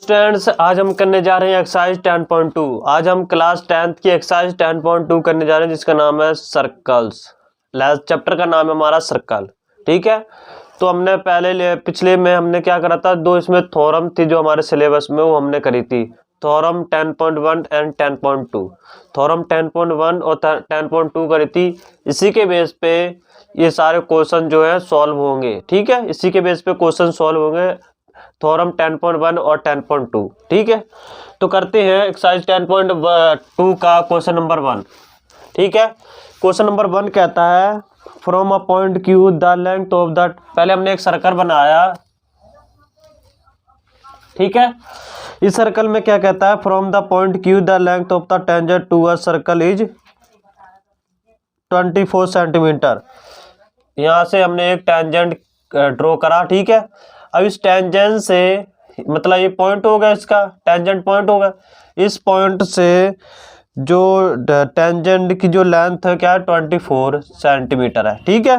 Students, आज हम करने जा रहे हैं एक्सरसाइज 10.2। आज हम क्लास 10th की एक्सरसाइज 10.2 करने जा रहे हैं, जिसका नाम है सर्कल्स। लास्ट चैप्टर का नाम है हमारा सर्कल। ठीक है, तो हमने पिछले में हमने क्या करा था, दो इसमें थ्योरम थी जो हमारे सिलेबस में, वो हमने करी थी। Theorem 10.1 and 10.2। थ्योरम 10.1 और 10.2 करी थी। इसी के बेस पे ये सारे क्वेश्चन जो है सॉल्व होंगे। ठीक है, इसी के बेस पे क्वेश्चन सॉल्व होंगे, थ्योरम 10.1 और 10.2। ठीक है, तो करते हैं एक्सरसाइज 10.2 का क्वेश्चन नंबर 1। ठीक है, क्वेश्चन नंबर 1 कहता है from a point Q the length of the, पहले हमने एक सर्कल बनाया। ठीक है, इस सर्कल में क्या कहता है, from the point Q the length of the tangent to a circle is 24 centimetre. यहां से हमने एक टेंजेंट ड्रॉ करा। ठीक है, अब इस टेंजेंट से, मतलब ये पॉइंट होगा, इसका टेंजेंट पॉइंट होगा। इस पॉइंट से जो टेंजेंट की जो लेंथ है क्या है, 24 सेंटीमीटर है। ठीक है,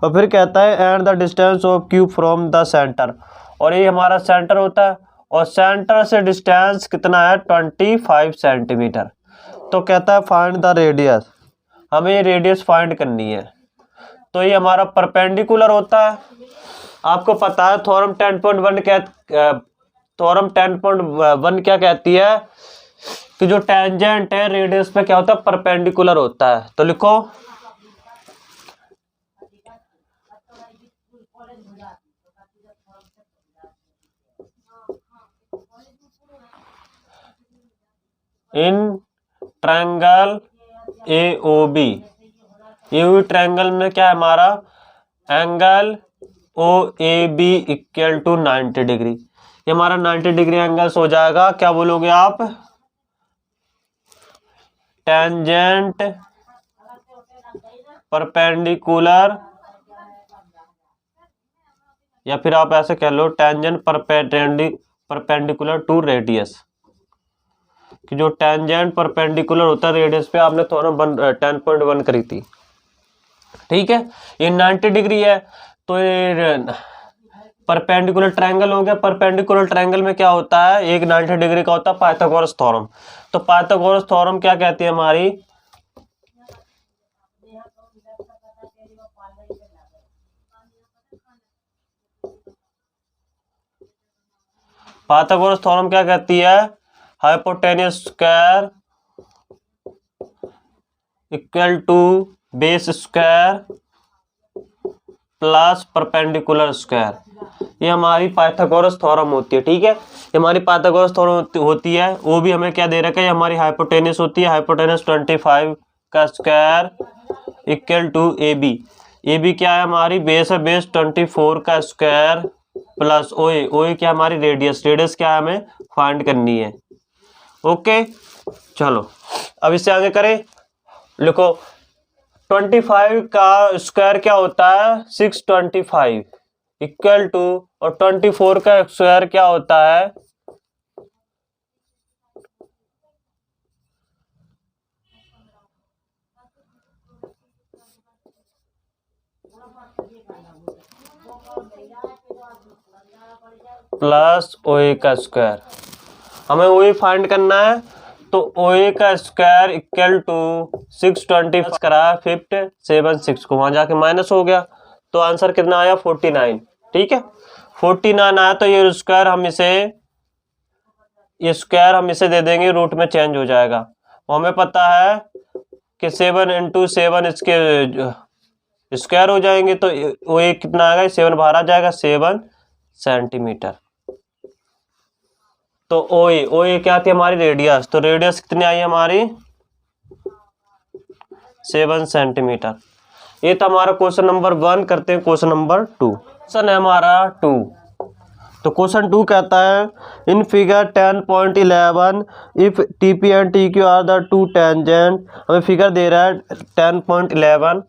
और फिर कहता है and the distance of Q from the centre, और ये हमारा सेंटर होता है, और सेंटर से डिस्टेंस कितना है, 25 सेंटीमीटर। तो कहता है फाइंड द रेडियस, हमें ये रेडियस फाइंड करनी है। तो ये हमारा परपेंडिकुलर होता है। आपको पता है थ्योरम 10.1 क्या कहती है कि जो टेंजेंट है रेडियस पे क्या होता है, परपेंडिकुलर होता है। तो लिखो इन ट्रायंगल AOB, ये ट्रायंगल में क्या है हमारा, angle OAB equal to 90 degree. ये हमारा 90 डिग्री एंगल्स हो जाएगा। क्या बोलोगे आप, टेंजेंट परपेंडिकुलर, या फिर आप ऐसे कह लो टेंजेंट परपेंडिकुलर टू रेडियस, कि जो टेंजेंट परपेंडिकुलर होता है रेडियस पे। आपने थ्योरम 10.1 करी थी। ठीक है, ये 90 डिग्री है, तो ये परपेंडिकुलर ट्रायंगल हो गया। परपेंडिकुलर ट्रायंगल में क्या होता है, एक 90 डिग्री का होता है पाइथागोरस थ्योरम। तो पाइथागोरस थ्योरम क्या कहती है हमारी, पाइथागोरस थ्योरम क्या कहती है, hypotenuse square equal to base square plus perpendicular square. ये हमारी पाइथागोरस थ्योरम होती है। ठीक है, ये हमारी पाइथागोरस थ्योरम होती है। वो भी हमें क्या दे रखा है, ये हमारी हाइपोटेन्यूस होती है। हाइपोटेन्यूस 25 का square equal to AB। AB क्या है हमारी, बेस है, बेस 24 का स्क्वायर प्लस OA क्या हमारी रेडियस, रेडियस क्या है हमें फाइंड करनी है। ओके, चलो अब इससे आगे करें। लिखो 25 का स्क्वायर क्या होता है, 625 इक्वल टू, और 24 का स्क्वायर क्या होता है, प्लस OA का स्क्वायर। हमें OA फाइंड करना है, तो OA का स्क्वायर इक्वल टू 625 करा 576 को, वहां जाके माइनस हो गया, तो आंसर कितना आया, 49। ठीक है, 49 आया, तो ये स्क्वायर हम इसे दे देंगे, रूट में चेंज हो जाएगा। हमें पता है कि 7 इंटू 7 इसके स्क्वायर हो जाएंगे, तो OA कितना आएगा, 7 बाहर आ जाएगा, 7 सेंटीमीटर। तो OA क्या थी हमारी, रेडियस। तो रेडियस कितनी आई हमारी, 7 सेंटीमीटर। ये तो हमारा क्वेश्चन नंबर 1। करते हैं क्वेश्चन नंबर 2। क्वेश्चन है हमारा 2। तो क्वेश्चन 2 कहता है in figure 10.11 if TP and TQ are the two tangent. हमें फिगर दे रहा है 10.11।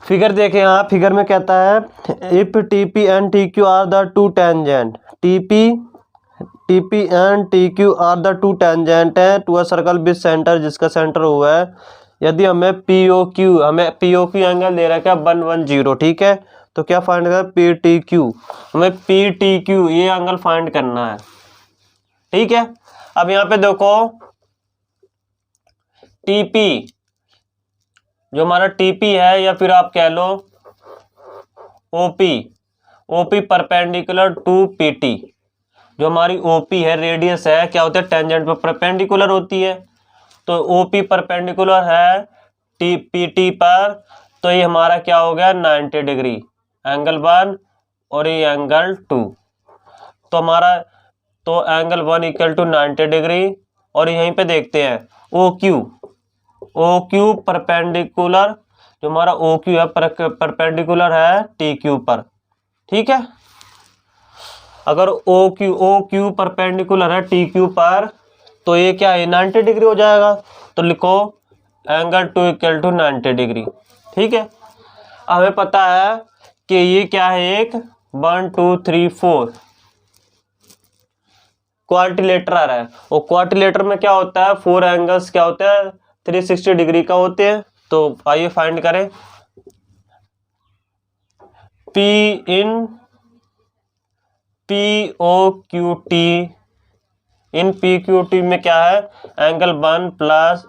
फिगर देखें यहाँ, फिगर में कहता है if T P and T Q are the two tangent, T P and T Q are the two tangent है to a circle with centre, जिसका सेंटर हुआ है। यदि हमें पी ओ क्यू एंगल दे रखा है 110, ठीक है, तो क्या फाइंड करना है, पी टी क्यू, हमें पी टी क्यू ये एंगल फाइंड करना है, ठीक है। अब यहाँ पे देखो टीपी, जो हमारा टीपी है या फिर आप कह लो ओपी परपेंडिकुलर टू पीटी, जो हमारी ओपी है रेडियस है, क्या होता है, टेंजेंट पर परपेंडिकुलर होती है, तो ओपी परपेंडिकुलर है पीटी पर, तो ये हमारा क्या हो गया 90 डिग्री, एंगल 1 और ये एंगल 2, तो हमारा तो एंगल 1 इक्वल टू 90 डिग्री। और यहीं पे देखते हैं ओ क्यू परपेंडिकुलर, जो हमारा ओ क्यू है परपेंडिकुलर है टी क्यू पर, ठीक है। अगर ओ क्यू परपेंडिकुलर है टी क्यू पर, तो ये क्या है 90 डिग्री हो जाएगा, तो लिखो एंगल 2 इक्वल टू 90 डिग्री, ठीक है। हमें पता है कि ये क्या है, एक 1 2 3 4 क्वाड्रिलेटरल है, और क्वाड्रिलेटर में क्या होता है, 4 एंगल्स क्या होते हैं 360 डिग्री का होते हैं। तो आइए फाइंड करें, P O Q T, in P Q T में क्या है, angle 1 plus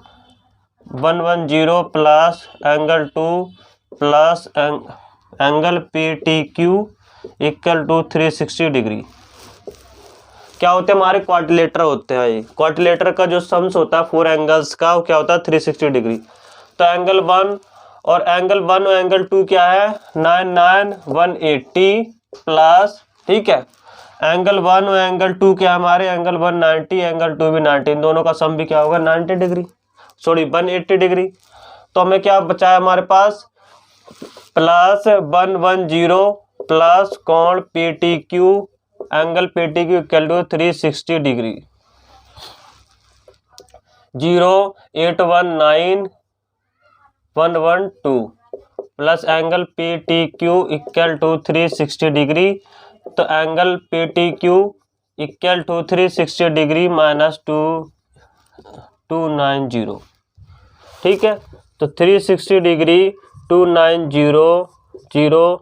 110 plus angle 2 plus angle P T Q equal to 360 degree. क्या होते हैं, हमारे क्वाड्रिलेटर होते हैं। ये क्वाड्रिलेटर का जो सम्स होता है 4 एंगल्स का, वो क्या होता है 360 डिग्री। तो एंगल 1 और एंगल 2 क्या है 180 प्लस, ठीक है, एंगल 1 और एंगल 2 क्या है हमारे, एंगल 1 90, एंगल 2 भी 90, इन दोनों का सम भी क्या होगा 90 डिग्री, सॉरी 180 डिग्री। तो हमें क्या बचा है हमारे पास, प्लस 110 प्लस कोण P T Q, angle P T Q equal to 360 degree, 0819112 plus angle P T Q equal to 360 degree, तो angle P T Q equal to 360 degree minus 290, ठीक है। तो 360 डिग्री 290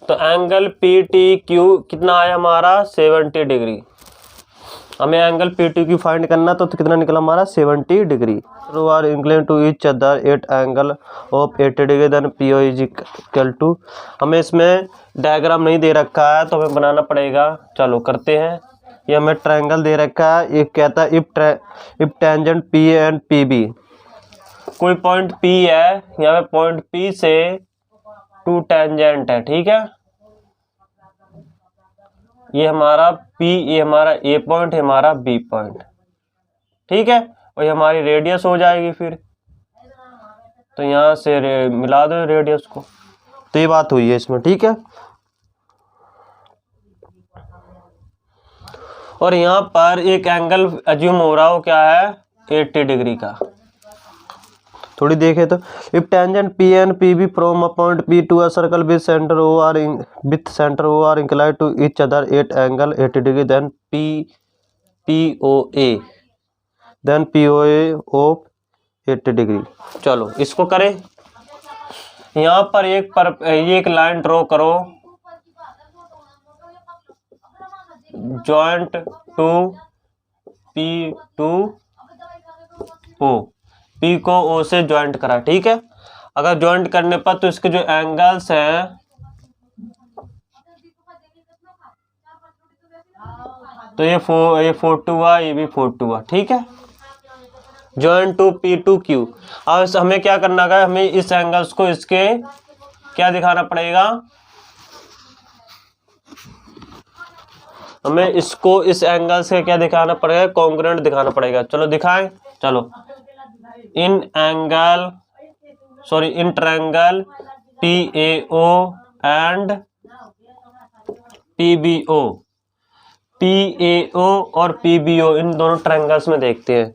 तो एंगल पी टी क्यू कितना आया हमारा 70 degree. हमें angle P T Q find करना, तो कितना निकला हमारा 70 डिग्री। रो are inclined to each other at angle of 80 degree, then P O is equal to, हमें इसमें डायग्राम नहीं दे रखा है तो हमें बनाना पड़ेगा, चलो करते हैं। ये हमें ट्रायंगल दे रखा है, ये कहता है if tangent P and P B, कोई पॉइंट पी है, यहाँ पे पॉइंट पी से 2 टेंजेंट है, ठीक है, ये हमारा P, ये हमारा A पॉइंट है, हमारा B पॉइंट, ठीक है, और ये हमारी रेडियस हो जाएगी फिर, तो यहाँ से मिला दो रेडियस को, तो ये बात हुई है इसमें, ठीक है। और यहाँ पर एक एंगल अज्यूम हो रहा हो क्या है 80 डिग्री का, थोड़ी देखे तो if tangent P and P B from a point P to a circle with centre O are inclined to each other at angle 80 degree, then P O A of 80 degree. चलो इसको करें, यहाँ पर एक लाइन ड्रॉ करो, joint to P to O, P को O से joint करा, ठीक है। अगर ज्वाइंट करने पर तो इसके जो एंगल्स हैं, तो ये 42 हुआ, ये भी 42 हुआ, ठीक है, joint to P to Q. अब हमें क्या करना है, हमें इस एंगल्स को इसके क्या दिखाना पड़ेगा, हमें इसको इस एंगल से क्या दिखाना पड़ेगा, कॉन्ग्रुएंट दिखाना पड़ेगा। चलो दिखाएं, चलो in triangle PAO and PBO और PBO, इन दोनों ट्रायंगल्स में देखते हैं।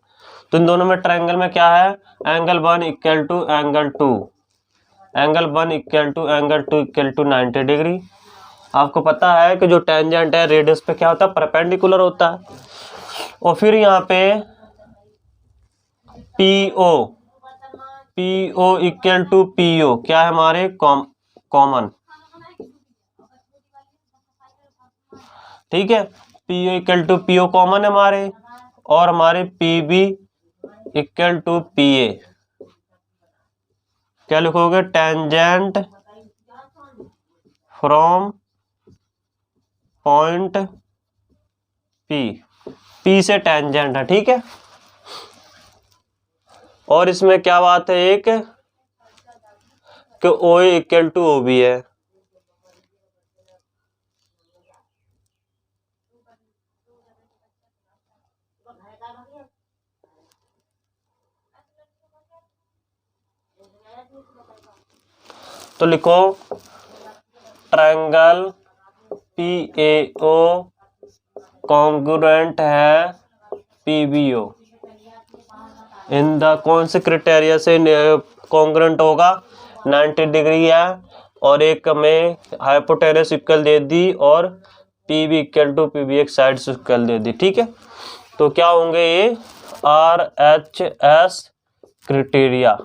तो इन दोनों में ट्रायंगल में क्या है, angle 1 equal to angle 2, angle 1 equal to angle 2 equal to 90 degree. आपको पता है कि जो टेंजेंट है रेडियस पे क्या होता है, परपेंडिकुलर होता है। और फिर यहाँ पे PO इक्वल टू PO क्या है हमारे, कॉमन, ठीक है। PO equal to PO common है हमारे, और हमारे PB इक्वल टू PA क्या लिखोगे, टेंजेंट फ्रॉम पॉइंट P से टेंजेंट है, ठीक है। और इसमें क्या बात है एक कि OA इक्वल टू OB है, तो लिखो ट्रायंगल PAO कॉन्ग्रुएंट है PBO इन द, कौन से क्राइटेरिया से कॉन्ग्रुएंट होगा, 90 डिग्री है, और एक में हाइपोटेनस इक्वल दे दी, और PB इक्वल टू PB एक साइड से इक्वल दे दी, ठीक है। तो क्या होंगे ये RHS क्राइटेरिया,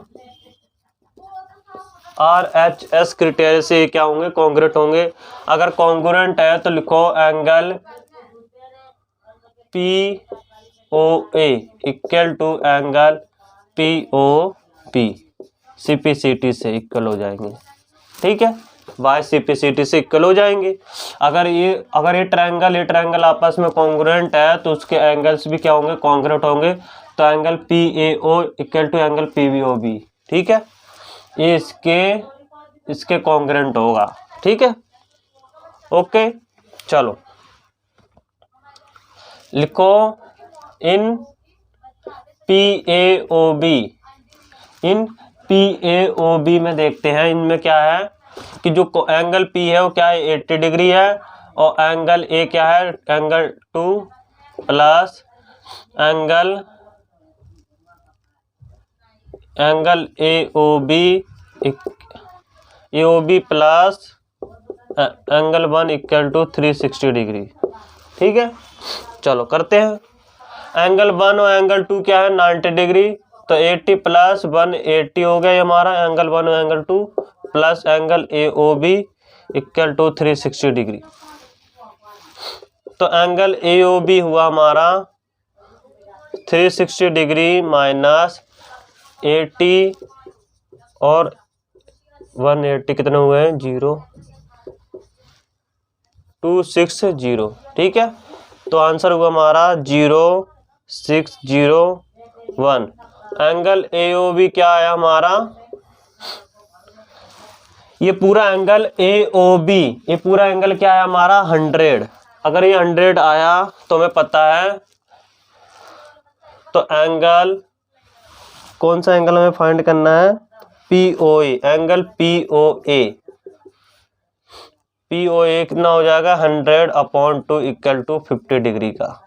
RHS क्राइटेरिया से क्या होंगे, कॉन्ग्रुएंट होंगे। अगर कॉन्ग्रुएंट है तो लिखो angle POA equal to angle POP CPCT से इक्वल हो जाएंगे, ठीक है, बाय CPCT से इक्वल हो जाएंगे। अगर ये ट्रायंगल आपस में कॉन्ग्रुएंट है तो उसके एंगल्स भी क्या होंगे, कॉन्ग्रुएंट होंगे। तो angle PAO equal to angle PBOB, ठीक है, ये इसके कॉन्ग्रुएंट होगा, ठीक है, ओके। चलो लिखो इन PAOB में देखते हैं, इनमें क्या है कि जो एंगल P है वो क्या है, 80 डिग्री है, और एंगल A क्या है, angle 2 plus angle AOB plus angle 1 equal to 360 degree, ठीक है। चलो करते हैं। एंगल 1 और एंगल 2 क्या है, 90 डिग्री, तो 80 प्लस 180 हो गया हमारा एंगल 1 और angle 2, plus angle AOB equal to 360 degree. तो एंगल AOB हुआ हमारा 360 डिग्री माइनस 80 और 180 कितने हुए हैं, 260, ठीक है। तो आंसर हुआ हमारा 0601। एंगल AOB क्या आया हमारा, ये पूरा एंगल AOB, ये पूरा एंगल क्या है हमारा 100। अगर ये 100 आया तो हमें पता है, तो एंगल कौन सा एंगल हमें फाइंड करना है, POA, एंगल POA कितना हो जाएगा, 100/2 इक्वल टू 50 डिग्री का।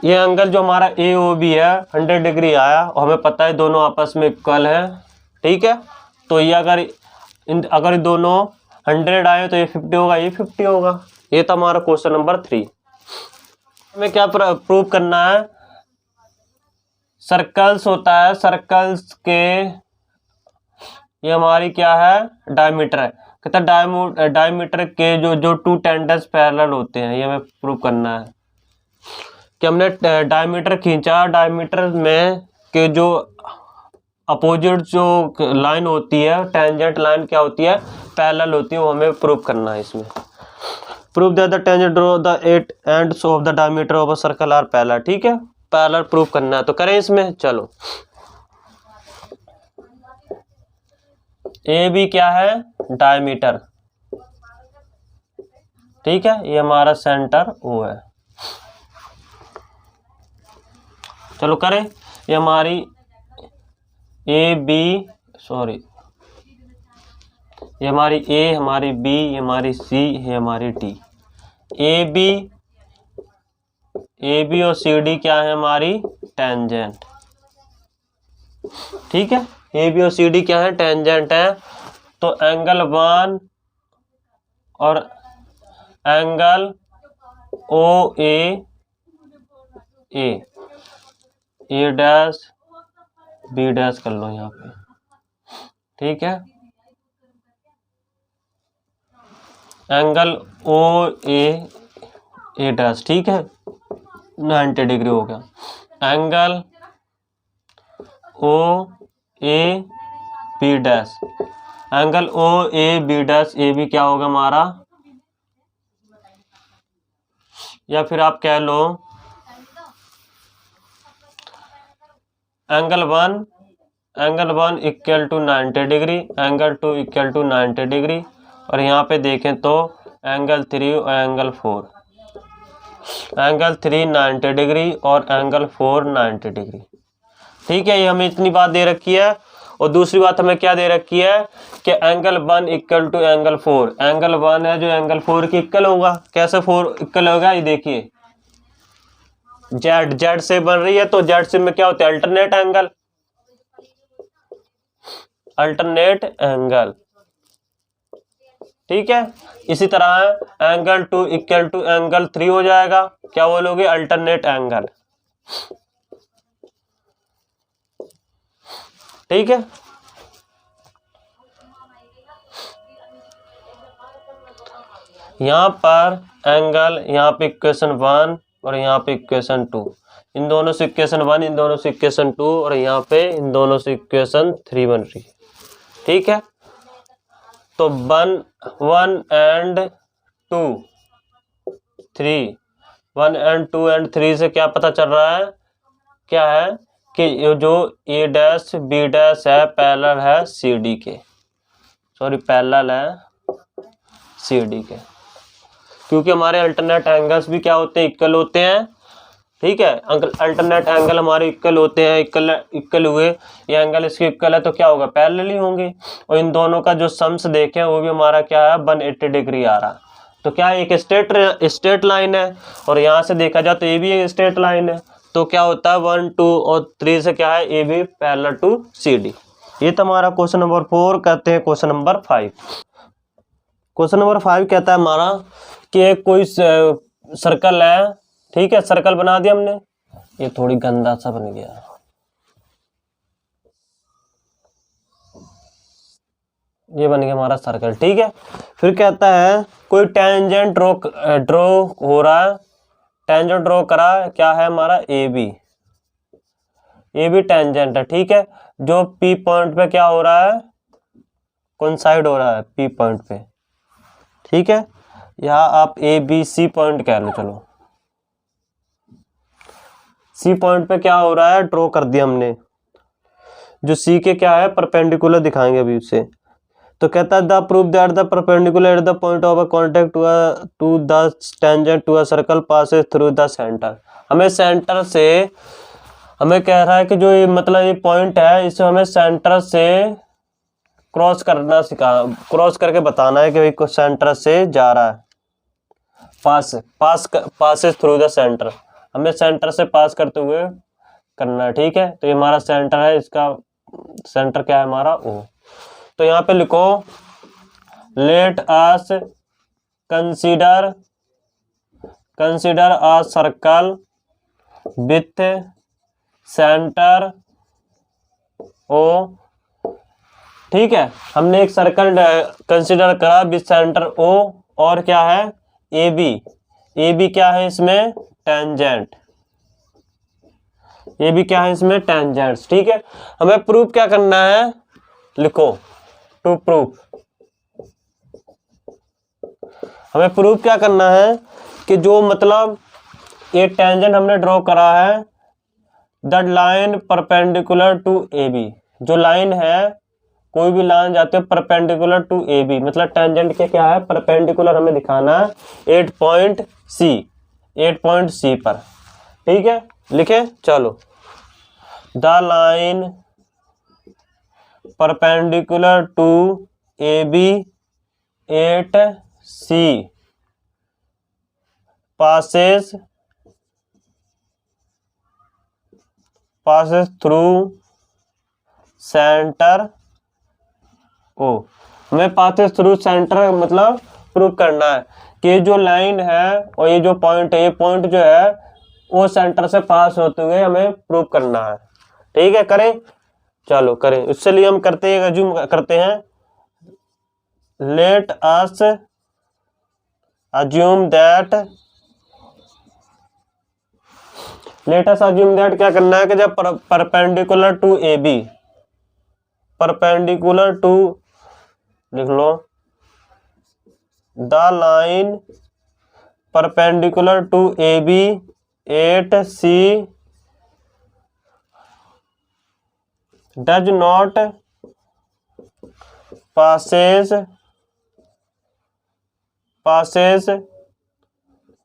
ये एंगल जो हमारा AOB है 100 डिग्री आया, और हमें पता है दोनों आपस में इक्वल है, ठीक है। तो ये अगर दोनों 100 आए तो ये 50 होगा, ये 50 होगा। ये था हमारा क्वेश्चन नंबर 3। हमें क्या प्रूव करना है, सर्कल्स होता है, सर्कल्स के ये हमारी क्या है, डायमीटर है, कहता है डायमीटर के जो 2 टेंजेंट्स पैरेलल होते हैं, ये हमें प्रूव करना है कि हमने डायमीटर खींचा, डायमीटर में के जो अपोजिट जो लाइन होती है, टेंजेंट लाइन क्या होती है, पैरेलल होती है, वो हमें प्रूव करना है। इसमें prove that the tangent of the 8 ends of the diameter of a circle are parallel, ठीक है, पैरेलल प्रूव करना है। तो करें इसमें, चलो AB क्या है, डायमीटर, ठीक है, ये हमारा सेंटर O है। चलो करें, ये हमारी ये हमारी A, हमारी B, ये हमारी C, ये हमारी D। AB ए बी और सी डी क्या है हमारी टेंजेंट। ठीक है, ए बी और सी डी क्या है टेंजेंट है। तो एंगल 1 और एंगल ओ ए डैश बी डैश कर लो यहाँ पे। ठीक है, एंगल ओ ए डैश, ठीक है 90 डिग्री हो गया। Angle O A B dash, angle O A B dash A B क्या होगा हमारा, या फिर आप कह लो angle 1 equal to 90 degree, angle 2 equal to 90 degree, और यहाँ पे देखें तो एंगल 3 और एंगल 4, एंगल 3 90 डिग्री और एंगल 4 90 डिग्री। ठीक है, ये हमें इतनी बात दे रखी है। और दूसरी बात हमें क्या दे रखी है कि angle 1 equal to angle 4, angle 1 है जो एंगल 4 की इक्वल होगा। कैसे 4 इक्वल होगा, ये देखिए जेड से बन रही है, तो जेड से में क्या होता है अल्टरनेट एंगल। ठीक है, इसी तरह एंगल 2 इक्वल टू एंगल 3 हो जाएगा, क्या बोलोगे अल्टरनेट एंगल। ठीक है, यहाँ पर एंगल, यहाँ पे इक्वेशन 1 और यहाँ पे इक्वेशन 2, इन दोनों से इक्वेशन 1, इन दोनों से इक्वेशन 2, और यहाँ पे इन दोनों से इक्वेशन 3 बन रही है। ठीक है, तो 1 एंड 2 3, 1 एंड 2 एंड 3 से क्या पता चल रहा है, क्या है कि जो ए डैश बी डैश है पैरेलल है सी डी के, सॉरी पैरेलल है सी डी के, क्योंकि हमारे अल्टरनेट एंगल्स भी क्या होते हैं इक्वल होते हैं। ठीक है, अल्टरनेट एंगल हमारे इक्वल होते हैं, इक्वल हुए, ये एंगल इसके इक्वल है तो क्या होगा पैरेलल ही होंगे। और इन दोनों का जो सम्स देखें वो भी हमारा क्या है 180 डिग्री आ रहा, तो क्या एक स्ट्रेट लाइन है, और यहाँ से देखा जाए तो ये भी एक स्ट्रेट लाइन है, तो क्या होता है 1 2 और 3 से क्या है A B parallel to C D. ये तो हमारा क्वेश्चन नंबर 4। कहते हैं क्वेश्चन नंबर 5। क्वेश्चन नंबर 5 कहता है हमारा कि कोई सर्कल है। ठीक है, सर्कल बना दिया हमने, ये थोड़ी गंदा सा बन गया, ये बन गया हमारा सर्कल। ठीक है, फिर कहता है कोई टेंजेंट ड्रॉ हो रहा है, टेंजेंट ड्रॉ करा, क्या है हमारा ए बी टेंजेंट है। ठीक है, जो पी पॉइंट पे क्या हो रहा है कोइंसाइड हो रहा है पी पॉइंट पे। ठीक है, यहाँ आप ए बी सी पॉइंट कह लो, चलो सी पॉइंट पे क्या हो रहा है ड्रॉ कर दिया हमने, जो सी के क्या है परपेंडिकुलर दिखाएंगे अभी उससे। तो कहता है the proof that the perpendicular at the point of a contact to the tangent to a circle passes through the centre. हमें सेंटर से, हमें कह रहा है कि जो ये मतलब ये पॉइंट है इसे हमें सेंटर से क्रॉस करना क्रॉस करके बताना है कि भाई सेंटर से जा रहा है, पासेस थ्रू द सेंटर, हमें सेंटर से पास करते हुए करना है। ठीक है, तो ये हमारा सेंटर है, इसका सेंटर क्या है हमारा ओ। तो यहाँ पे लिखो let us consider a circle with centre O. ठीक है, हमने एक सर्कल कंसीडर करा विथ सेंटर ओ, और क्या है ए बी क्या है इसमें टेंजेंट, ये भी क्या है इसमें टेंजेंट्स। ठीक है, हमें प्रूफ क्या करना है, लिखो टू प्रूफ, हमें प्रूफ क्या करना है कि जो मतलब ये टेंजेंट हमने ड्रॉ करा है the line perpendicular to A B, जो लाइन है कोई भी लाइन जाते हैं परपेंडिकुलर टू ए बी, मतलब टेंजेंट के क्या है परपेंडिकुलर हमें दिखाना है 8 पॉइंट सी पर। ठीक है, लिखे चलो the line perpendicular to A B 8 C passes passes through center O। हमें passes through center मतलब प्रूव करना है कि जो लाइन है और ये जो पॉइंट है, ये पॉइंट जो है वो सेंटर से पास होते हुए हमें प्रूव करना है। ठीक है, करें, चलो करें। इसके लिए हम करते हैं, अज्यूम करते हैं, लेट अस अज्यूम दैट क्या करना है कि जब perpendicular to A B, perpendicular to, लिख लो, the line perpendicular to A B at C does not passes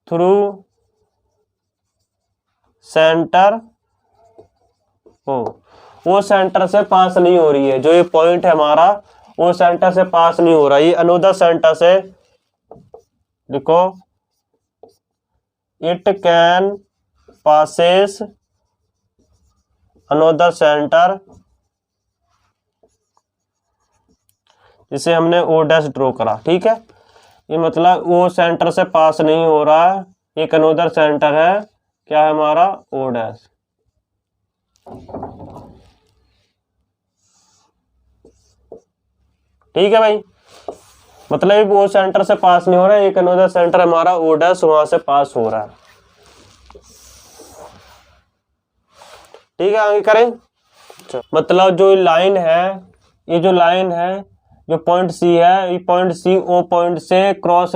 through centre O. वो सेंटर से पास नहीं हो रही है, जो ये पॉइंट है हमारा वो सेंटर से पास नहीं हो रहा है, ये अनदर सेंटर से, देखो, it can passes another centre, जिसे हमने ओ डैश ड्रॉ करा। ठीक है, ये मतलब वो सेंटर से पास नहीं हो रहा है, एक अनदर सेंटर है, क्या है हमारा, ओ डैश। ठीक है भाई, मतलब वो सेंटर से पास नहीं हो रहा है, एक अनदर सेंटर हमारा ओ डैश वहां से पास हो रहा है। ठीक है, आगे करें। मतलब जो लाइन है, ये जो लाइन है, जो पॉइंट सी है, ये पॉइंट सी ओ पॉइंट से पास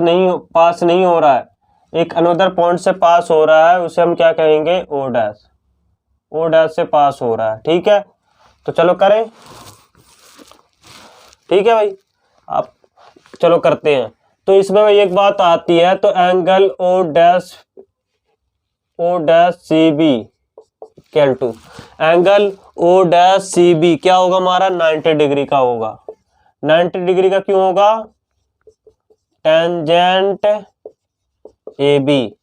नहीं हो रहा है, एक अनदर पॉइंट से पास हो रहा है, उसे हम क्या कहेंगे, ओ डैश। ओ डैश से पास हो रहा है। ठीक है, तो चलो करें। ठीक है भाई, आप चलो करते हैं। तो इसमें एक बात आती है, तो angle O dash C B equal to, angle O dash C B क्या होगा हमारा, 90 डिग्री का होगा। 90 डिग्री का क्यों होगा, टेंजेंट ए बी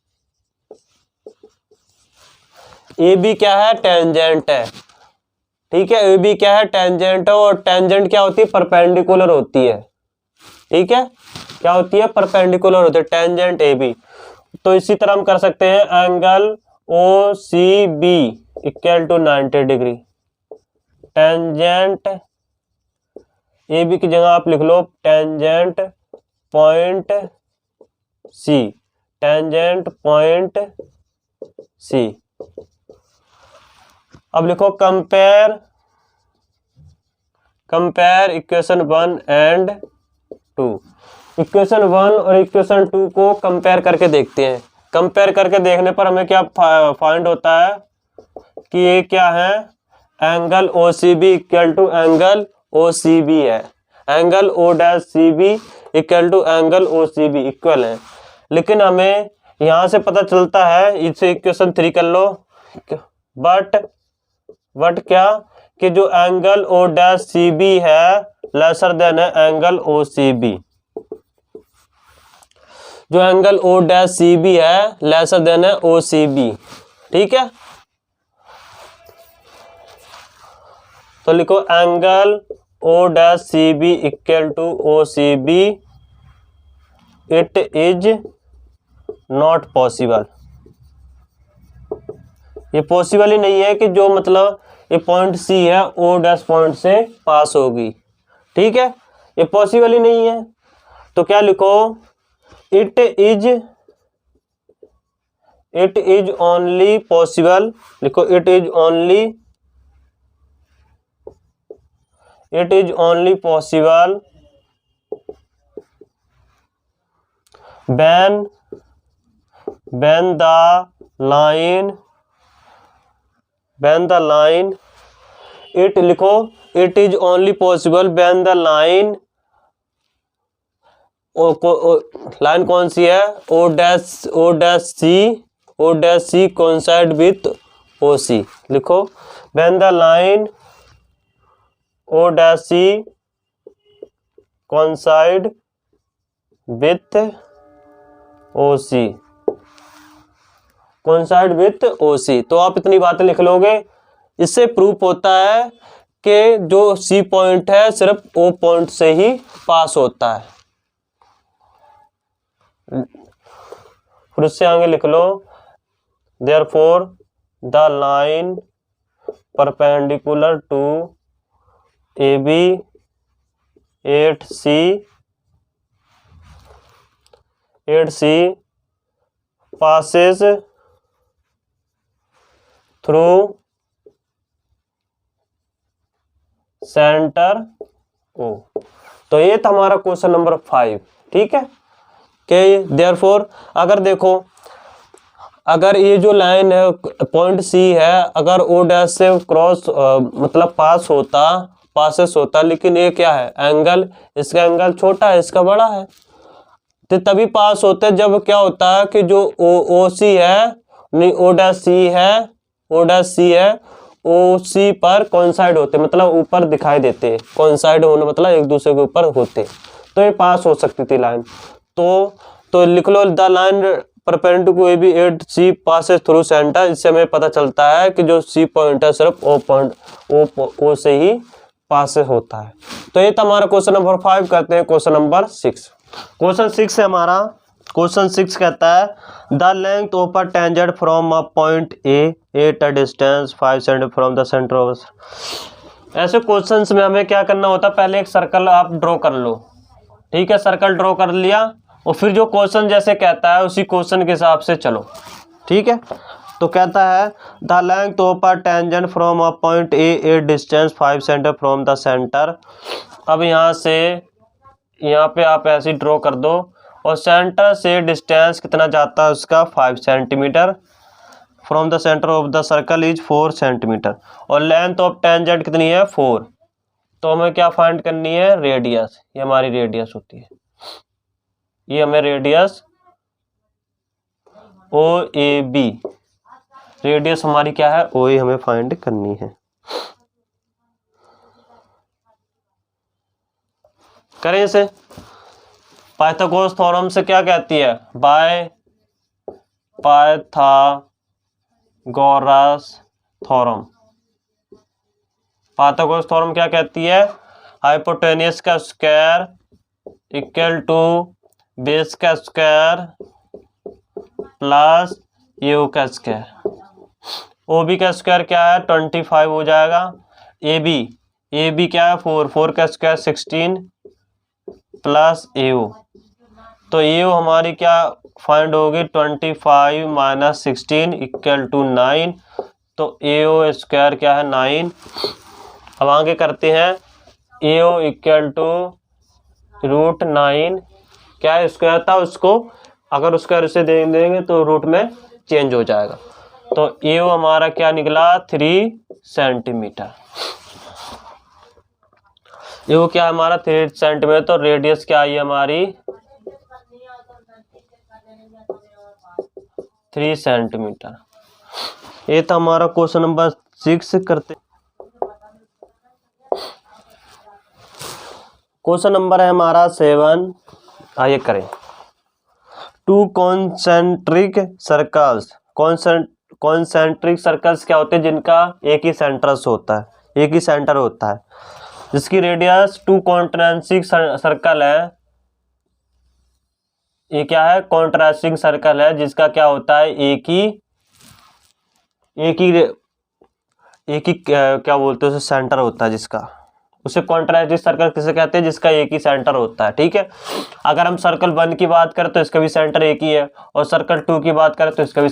क्या है, टेंजेंट है। ठीक है, ए बी क्या है, टेंजेंट है, और टेंजेंट क्या होती है, परपेंडिकुलर होती है। ठीक है, क्या होती है, परपेंडिकुलर होती है, टेंजेंट ए बी। तो इसी तरह हम कर सकते हैं, angle O C B equal to 90 degree, tangent A B की जगह आप लिख लो tangent point C, tangent point C. अब लिखो कंपेयर इक्वेशन 1 एंड 2। इक्वेशन 1 और इक्वेशन 2 को कंपेयर करके देखते हैं। कंपेयर करके देखने पर हमें क्या फाइंड होता है कि ये क्या है, angle O C B equal to angle O C B है, angle O dash C B equal to angle O C B equal है। लेकिन हमें यहां से पता चलता है, इसे इक्वेशन 3 कर लो, बट क्या कि जो angle O dash C B है लेसर देन है एंगल ओ सी बी, जो angle O dash C B है लेसर देन है ओ सी बी। ठीक है, तो लिखो angle O dash C B equal to O C B, it is not possible. ये पॉसिबल ही नहीं है कि जो मतलब ये पॉइंट सी है ओ डैश पॉइंट से पास होगी। ठीक है, ये पॉसिबल ही नहीं है, तो क्या लिखो, इट इज ओनली पॉसिबल, लिखो it is only possible when the line it लिखो, it is only possible when the line लाइन कौन सी है, O dash C coincide with O C. लिखो when the line O dash C coincide with O C, तो आप इतनी बातें लिख लोगे इससे प्रूफ होता है कि जो सी पॉइंट है सिर्फ ओ पॉइंट से ही पास होता है। फिर उससे आगे लिख लो, therefore the line perpendicular to A B 8C passes through centre O. तो ये था हमारा क्वेश्चन नंबर 5। ठीक है कि देयरफॉर अगर देखो, अगर ये जो लाइन है पॉइंट सी है, अगर ओ डैश से क्रॉस मतलब पासेस होता, लेकिन ये क्या है एंगल, इसका एंगल छोटा है इसका बड़ा है, तो तभी पास होते हैं जब क्या होता है कि जो ओ सी है, नहीं ओ डैश सी है, ओ सी पर कोइंसाइड होते, मतलब ऊपर दिखाई देते, कोइंसाइड होने मतलब एक दूसरे के ऊपर होते, तो ये पास हो सकती थी लाइन। तो लिख लो the line perpendicular B 8C passes through centre. इससे हमें पता चलता है कि जो सी पॉइंट है सिर्फ ओ से ही पास होता है। तो ये था हमारा क्वेश्चन नंबर 5। करते हैं क्वेश्चन नंबर 6। क्वेश्चन 6 है हमारा। क्वेश्चन 6 कहता है the length of a tangent from a point A at a distance 5 centimetre from the centre of. ऐसे क्वेश्चंस में हमें क्या करना होता है, पहले एक सर्कल आप ड्रॉ कर लो। ठीक है, सर्कल ड्रॉ कर लिया और फिर जो क्वेश्चन जैसे कहता है उसी क्वेश्चन के हिसाब से चलो। ठीक है, तो कहता है the length of a tangent from a point A at distance 5 centimetre from the centre. अब यहाँ से यहाँ पे आप ऐसे ड्रॉ कर दो और सेंटर से डिस्टेंस कितना जाता है उसका 5 centimetre, from the centre of the circle is 4 centimetre, और लेंथ ऑफ टेंजेंट कितनी है 4। तो हमें क्या फाइंड करनी है, रेडियस। ये हमारी रेडियस होती है, ये हमें radius O A B, radius हमारी क्या है ओ ए हमें फाइंड करनी है। करें इसे। पाइथागोरस थ्योरम से क्या कहती है, by Pythagoras theorem. Pythagoras theorem क्या कहती है, हाइपोटेन्यूस का स्क्वायर इक्वल टू बेस का स्क्वायर प्लस यू का स्क्वायर। ओ बी का स्क्वायर क्या है 25 हो जाएगा। ए बी क्या है 4 का स्क्वायर 16 प्लस एओ। तो एओ हमारी क्या फाइंड होगी 25 माइनस 16 इक्वल टू 9। तो एओ स्क्वायर क्या है 9। अब आगे करते हैं, एओ इक्वल टू √9 क्या है स्क्वायर था, उसको अगर स्क्वायर से दे देंगे तो रूट में चेंज हो जाएगा। तो एओ हमारा क्या निकला 3 सेंटीमीटर। एओ क्या हमारा 3 सेंटीमीटर। तो रेडियस क्या आई हमारी 3 सेंटीमीटर। ये था हमारा क्वेश्चन नंबर 6। करते क्वेश्चन नंबर है हमारा 7। आइए करें। 2 कॉन्सेंट्रिक सर्कल्स। कॉन्सेंट्रिक सर्कल्स क्या होते हैं, जिनका एक ही सेंटर होता है, जिसकी रेडियस 2 कॉन्सेंट्रिक सर्कल है। ये क्या है कॉन्सेंट्रिक सर्कल है, जिसका क्या होता है एक ही क्या बोलते हैं उसे सेंटर होता है, जिसका उसे कॉन्सेंट्रिक सर्कल किसे कहते हैं, जिसका एक ही सेंटर होता है। ठीक है, अगर हम सर्कल 1 की बात करें तो इसका भी सेंटर एक ही है, और सर्कल 2 की बात करें तो इसका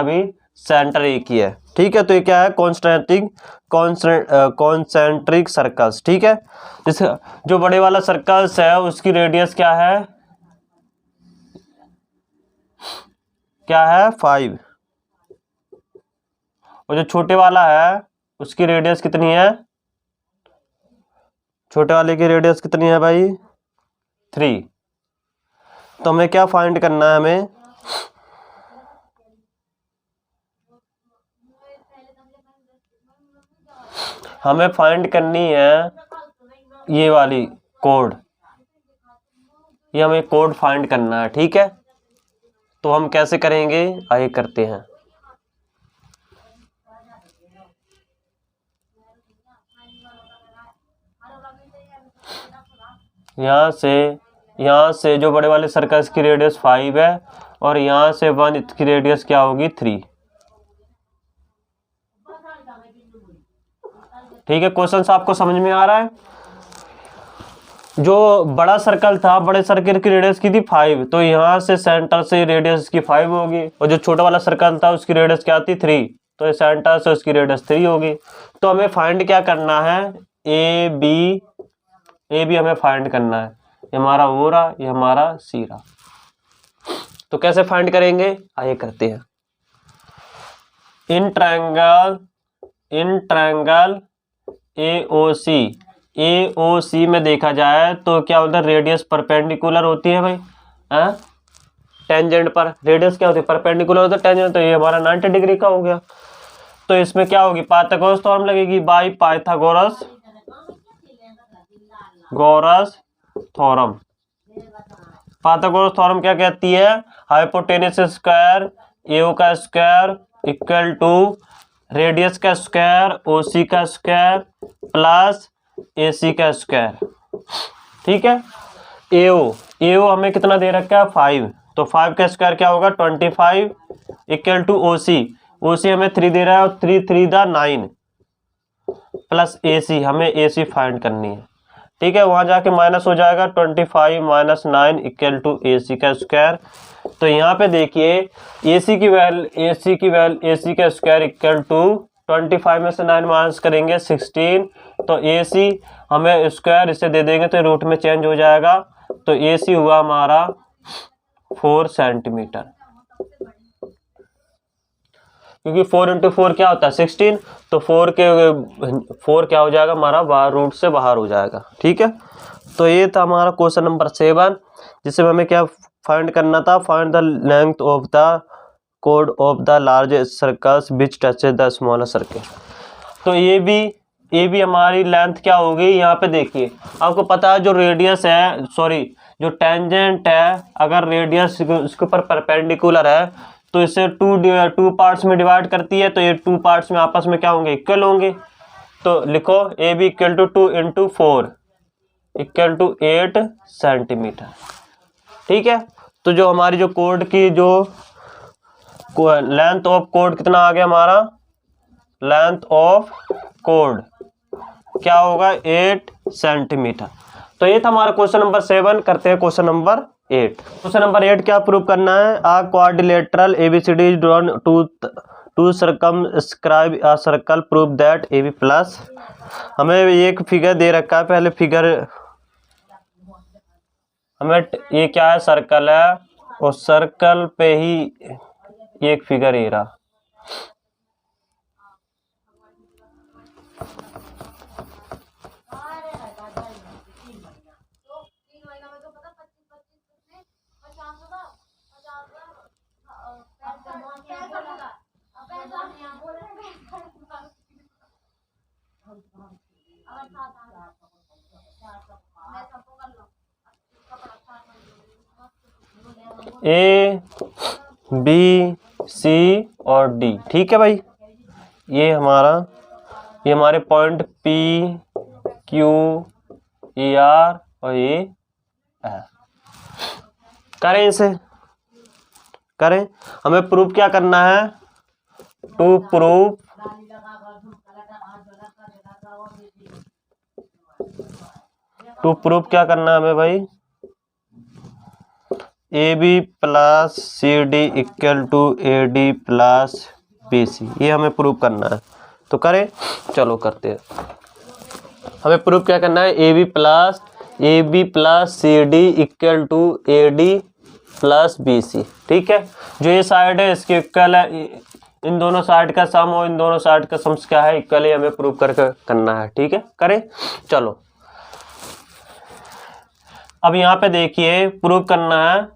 भी सेंटर एक ही है। ठीक है, तो ये क्या है कॉन्सेंट्रिक सर्कल्स। ठीक है, इस जो बड़े वाला सर्कल्स है उसकी रेडियस क्या है 5, और जो छोटे वाला है उसकी रेडियस कितनी है, छोटे वाले की रेडियस कितनी है भाई 3। तो हमें क्या फाइंड करना है, हमें फाइंड करनी है ये वाली कोड, ये हमें कोड फाइंड करना है। ठीक है, तो हम कैसे करेंगे आइए करते हैं। यहाँ से जो बड़े वाले सर्कल की रेडियस 5 है और यहाँ से 1 इसकी रेडियस क्या होगी 3। ठीक है, क्वेश्चन आपको समझ में आ रहा है। जो बड़ा सर्कल था, बड़े सर्कल की रेडियस की थी 5, तो यहाँ से सेंटर से रेडियस की 5 होगी, और जो छोटा वाला सर्कल था उसकी रेडियस क्या थी 3, तो सेंटर से उसकी रेडियस 3 होगी। तो हमें फाइंड क्या करना है, ए बी हमें फाइंड करना है। ये हमारा ओ रहा, ये हमारा सी रहा। तो कैसे फाइंड करेंगे, आइए करते हैं। इन ट्रायंगल AOC में देखा जाए तो क्या होता है, रेडियस परपेंडिकुलर होती है भाई, टेंजेंट पर रेडियस क्या होती है, परपेंडिकुलर होता है टेंजेंट, तो ये हमारा 90 डिग्री का हो गया। तो इसमें क्या होगी, पाइथागोरस थ्योरम लगेगी, by Pythagoras theorem. Pythagoras theorem क्या कहती है, हाइपोटेनस स्क्वायर AO का स्क्वायर इक्वल टू रेडियस का स्क्वायर OC का स्क्वायर प्लस AC का स्क्वायर। ठीक है, AO हमें कितना दे रखा है 5, तो 5 का स्क्वायर क्या होगा 25 इक्वल टू OC हमें 3 दे रहा है, और 3 दा 9 प्लस AC, हमें AC फाइंड करनी है। ठीक है, वहां जाके माइनस हो जाएगा, 25 माइनस 9 इक्वल टू AC का स्क्वायर। तो यहाँ पे देखिए AC का स्क्वायर इक्वल टू 25 में से 9 माइनस करेंगे 16, तो AC हमें स्क्वायर इसे दे देंगे तो रूट में चेंज हो जाएगा, तो AC हुआ हमारा 4 सेंटीमीटर, क्योंकि 4 इंटू 4 क्या होता है 16, तो 4 क्या हो जाएगा हमारा, बाहर रूट से बाहर हो जाएगा। ठीक है, तो ये था हमारा क्वेश्चन नंबर 7, जिसमें हमें क्या फाइंड करना था, find the length of the code of the large circles which touches the smaller circle. तो ये भी हमारी लेंथ क्या होगी, यहाँ पे देखिए आपको पता है जो रेडियस है, सॉरी जो टेंजेंट है, अगर रेडियस इसके ऊपर परपेंडिकुलर है तो इसे टू पार्ट्स में डिवाइड करती है, तो ये 2 पार्ट्स में आपस में क्या होंगे, इक्वल होंगे। तो लिखो AB equal to 2 into 4 equal to 8 centimetre. ठीक है, तो जो हमारी जो कोड की जो लेंथ ऑफ कोड कितना आ गया हमारा, लेंथ ऑफ कोड क्या होगा 8 सेंटीमीटर। तो ये था हमारा क्वेश्चन नंबर 7। करते हैं क्वेश्चन नंबर 8। क्वेश्चन नंबर 8 क्या प्रूव करना है, a quadrilateral ABCD is drawn to circumscribe a circle, prove that AB plus. हमें एक फिगर दे रखा है, पहले फिगर हमें ये क्या है, सर्कल है, और सर्कल पे ही एक फिगर ए रहा। A B C और D। ठीक है भाई, ये हमारे point P Q E R और ये है। करें इसे, करें। हमें प्रूफ क्या करना है, टू प्रूफ क्या करना है हमें भाई, AB plus CD equal to AD plus BC, ये हमें प्रूव करना है। तो करें, चलो करते हैं। हमें प्रूव क्या करना है, AB plus CD equal to AD plus BC। ठीक है, जो ये साइड है इसके इक्वल है, इन दोनों साइड का सम और इन दोनों साइड का सम क्या है, इक्वल है, हमें प्रूव करके करना है। ठीक है, करें, चलो। अब यहाँ पे देखिए प्रूव करना है,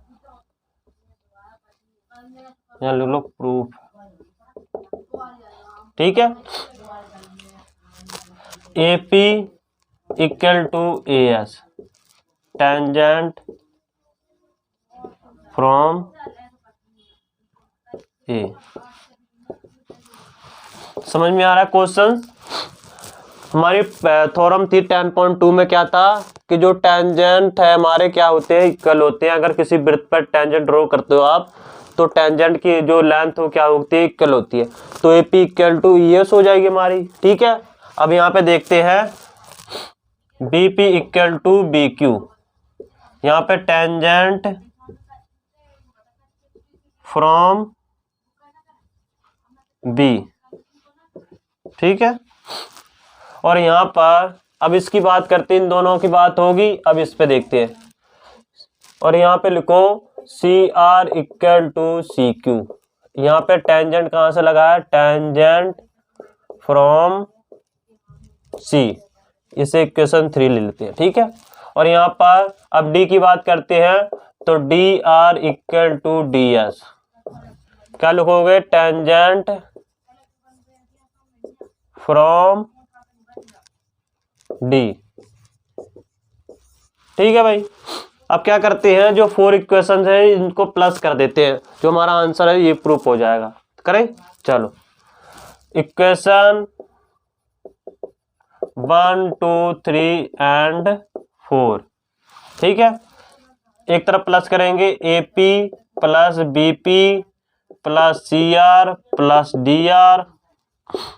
यहाँ ले लो प्रूफ। ठीक है, AP equal to AS tangent from A। समझ में आ रहा है क्वेश्चन। हमारी थ्योरम थी 10.2 में क्या था कि जो टेंजेंट है हमारे क्या होते हैं, इक्वल होते हैं। अगर किसी वृत्त पर टेंजेंट ड्रॉ करते हो आप तो टेंजेंट की जो लेंथ हो क्या होती है, इक्वल होती है। तो AP इक्वल टू ES हो जाएगी हमारी, ठीक है। अब यहाँ पे देखते हैं BP इक्वल टू BQ। यहाँ पे टेंजेंट फ्रॉम B, ठीक है। और यहाँ पर अब इसकी बात करते हैं, इन दोनों की बात होगी। अब इस पे देखते हैं और यहाँ पे लिखो CR इक्वल टू CQ। यहाँ पे टेंजेंट कहाँ से लगा है, टेंजेंट फ्रॉम C। इसे इक्वेशन 3 ले लेते हैं, ठीक है। और यहाँ पर अब D की बात करते हैं तो DR इक्वल टू DS। क्या लिखोगे, टेंजेंट फ्रॉम D, ठीक है भाई। अब क्या करते हैं, जो 4 इक्वेशंस है इनको प्लस कर देते हैं, जो हमारा आंसर है ये प्रूफ हो जाएगा। करें, चलो। इक्वेशन 1 2 3 एंड 4, ठीक है। एक तरफ प्लस करेंगे, AP plus BP plus CR plus DR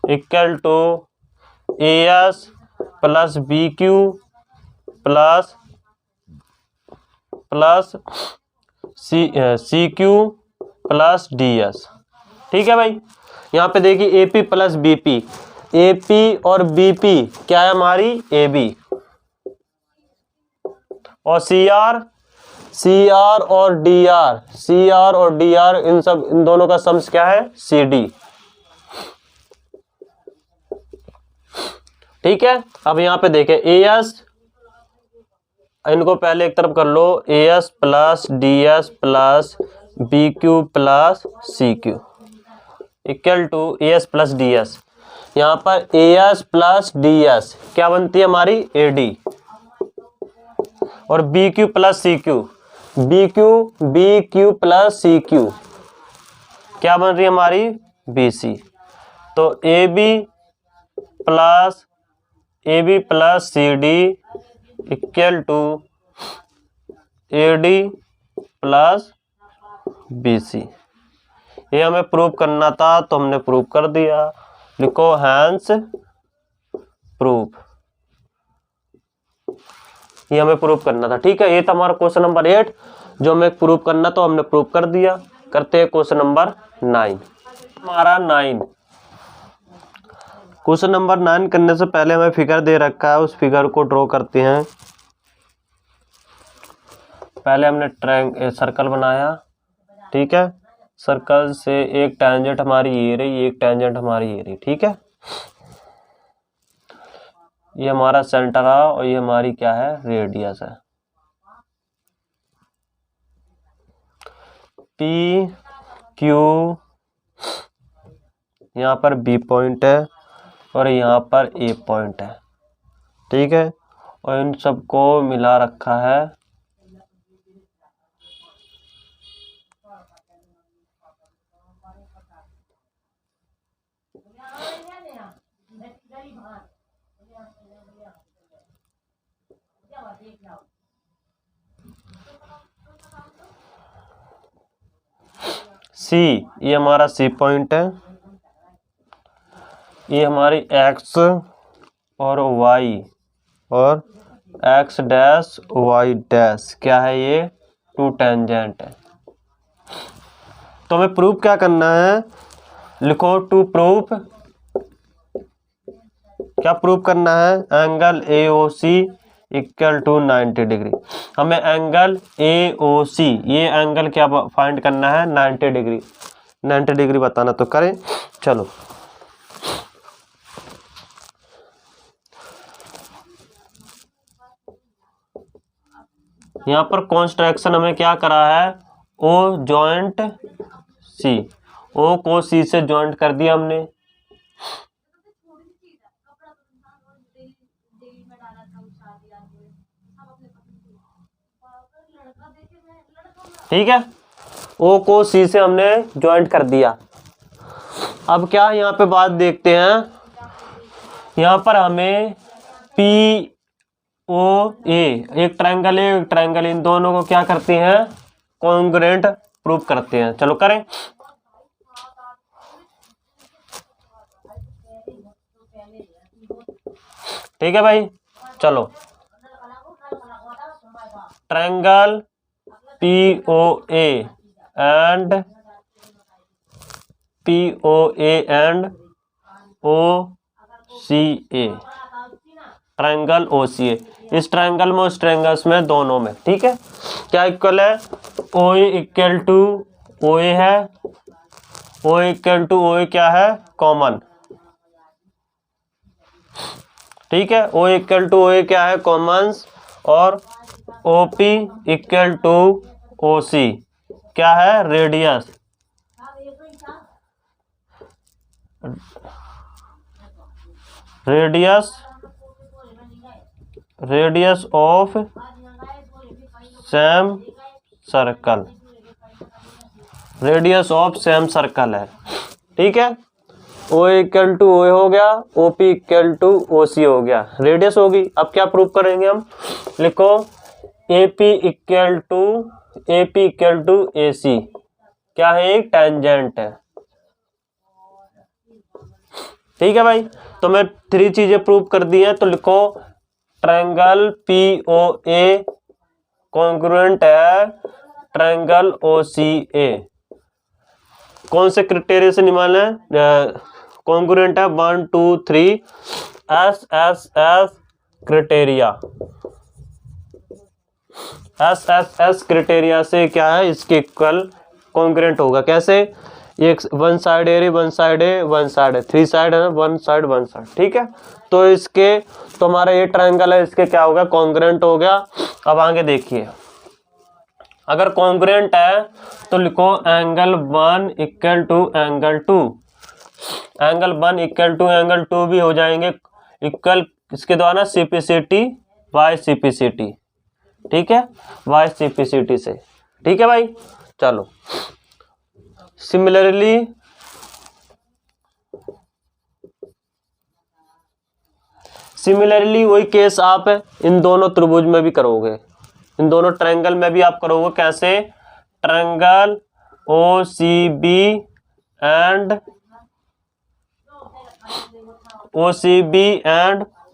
equal to AS plus BQ plus CQ plus DS, ठीक है भाई। यहाँ पे देखिए AP प्लस BP, AP और BP क्या है हमारी, AB। और CR और DR इन दोनों का सम्स क्या है, CD, ठीक है। अब यहाँ पे देखें AS, इनको पहले एक तरफ कर लो, AS plus DS plus BQ plus CQ equal to AS plus DS। यहाँ पर AS प्लस DS क्या बनती है हमारी, AD। और BQ plus CQ, BQ plus CQ क्या बन रही है हमारी, BC। तो AB plus CD equal to AD plus BC। ये हमें प्रूव करना था तो हमने प्रूव कर दिया। लिखो हैंस प्रूफ, ये हमें प्रूव करना था, ठीक है। ये था हमारा क्वेश्चन नंबर 8 जो हमें प्रूव करना तो हमने प्रूव कर दिया। करते हैं क्वेश्चन नंबर 9। हमारा 9 क्वेश्चन नंबर 9 करने से पहले हमें फिगर दे रखा है, उस फिगर को ड्रॉ करते हैं। पहले हमने सर्कल बनाया, ठीक है। सर्कल से एक टेंजेंट हमारी ये रही, एक टेंजेंट हमारी ये रही, ठीक है। ये हमारा सेंटर है और ये हमारी क्या है, रेडियस है। PQ यहाँ पर B पॉइंट है और यहाँ पर A पॉइंट है, ठीक है। और इन सबको मिला रखा है C। ये हमारा C पॉइंट है, ये हमारी X और Y और X डैश Y डैश क्या है, ये 2 टेंजेंट है। तो हमें प्रूफ क्या करना है, लिखो टू प्रूफ, क्या प्रूफ करना है, angle AOC equal to 90 degree. हमें एंगल AOC ये एंगल क्या फाइंड करना है, 90 डिग्री। 90 डिग्री बताना तो करें, चलो। यहाँ पर कॉन्स्ट्रक्शन हमें क्या करा है, O जॉइंट C, O को C से जॉइंट कर दिया हमने। ठीक है, O को C से हमने ज्वाइंट कर दिया। अब क्या यहाँ पे बात देखते हैं, यहाँ पर हमें पी ओ ए, एक ट्रायंगल है एक ट्रायंगल, इन दोनों को क्या करते हैं, कॉन्ग्रुएंट प्रूव करते हैं। चलो करें। ठीक है भाई, चलो triangle P O A and O C A, triangle O C A, इस ट्रायंगल में उस ट्रायंगल्स में दोनों में, ठीक है, क्या इक्वल है, ओ ए इक्वल टू ओ ए है, ओ इक्वल टू ओ ए क्या है, कॉमन, ठीक है, ओ इक्वल टू ओ ए क्या है, कॉमन, और O P equal to O C क्या है, radius, radius of same circle, radius of same circle है, ठीक है। ओ इक्वल टू ओ हो गया, O P equal to O C हो गया, रेडियस होगी। अब क्या प्रूव करेंगे हम, लिखो ए पी इक्वल टू ए सी क्या है, एक टेंजेंट है, ठीक है भाई। तो मैं 3 चीजें प्रूव कर दी हैं, तो लिखो ट्रायंगल पी ओ ए कॉन्ग्रुएंट है ट्रायंगल ओ सी ए, कौन से क्राइटेरिया से निकालना है, कॉन्ग्रुएंट है 1 2 3 S S S criteria, S S S criteria से क्या है, इसके इक्वल कॉन्ग्रुएंट होगा। कैसे, एक वन साइड ए वन साइड है, वन साइड है, 3 साइड है ना, वन साइड, ठीक है। तो इसके, तो हमारा ये ट्रायंगल है, इसके क्या होगा, कॉन्ग्रुएंट हो गया। अब आगे देखिए, अगर कॉन्ग्रुएंट है तो लिखो angle 1 equal to angle 2, angle 1 equal to angle 2 भी हो जाएंगे इक्वल, इसके द्वारा सीपीसीटी वाई सीपीसीटी, ठीक है, वाई सीपीसीटी से, ठीक है भाई। चलो सिमिलरली वही केस आप इन दोनों त्रिभुज में भी करोगे, इन दोनों ट्रायंगल में भी आप करोगे। कैसे, triangle O C B and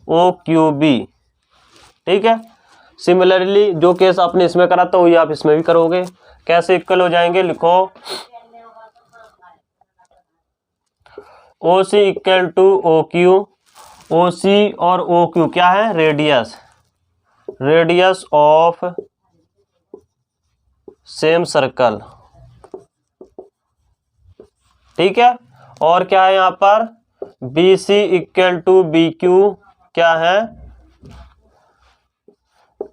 O Q B, ठीक है। सिमिलरली जो केस आपने इसमें करा था वही आप इसमें भी करोगे। कैसे इक्वल हो जाएंगे, लिखो ओ सी इक्वल टू ओ क्यू, ओ सी और ओ क्यू क्या है, रेडियस ऑफ सेम सर्कल, ठीक है। और क्या है यहाँ पर, B C equal to B Q क्या है,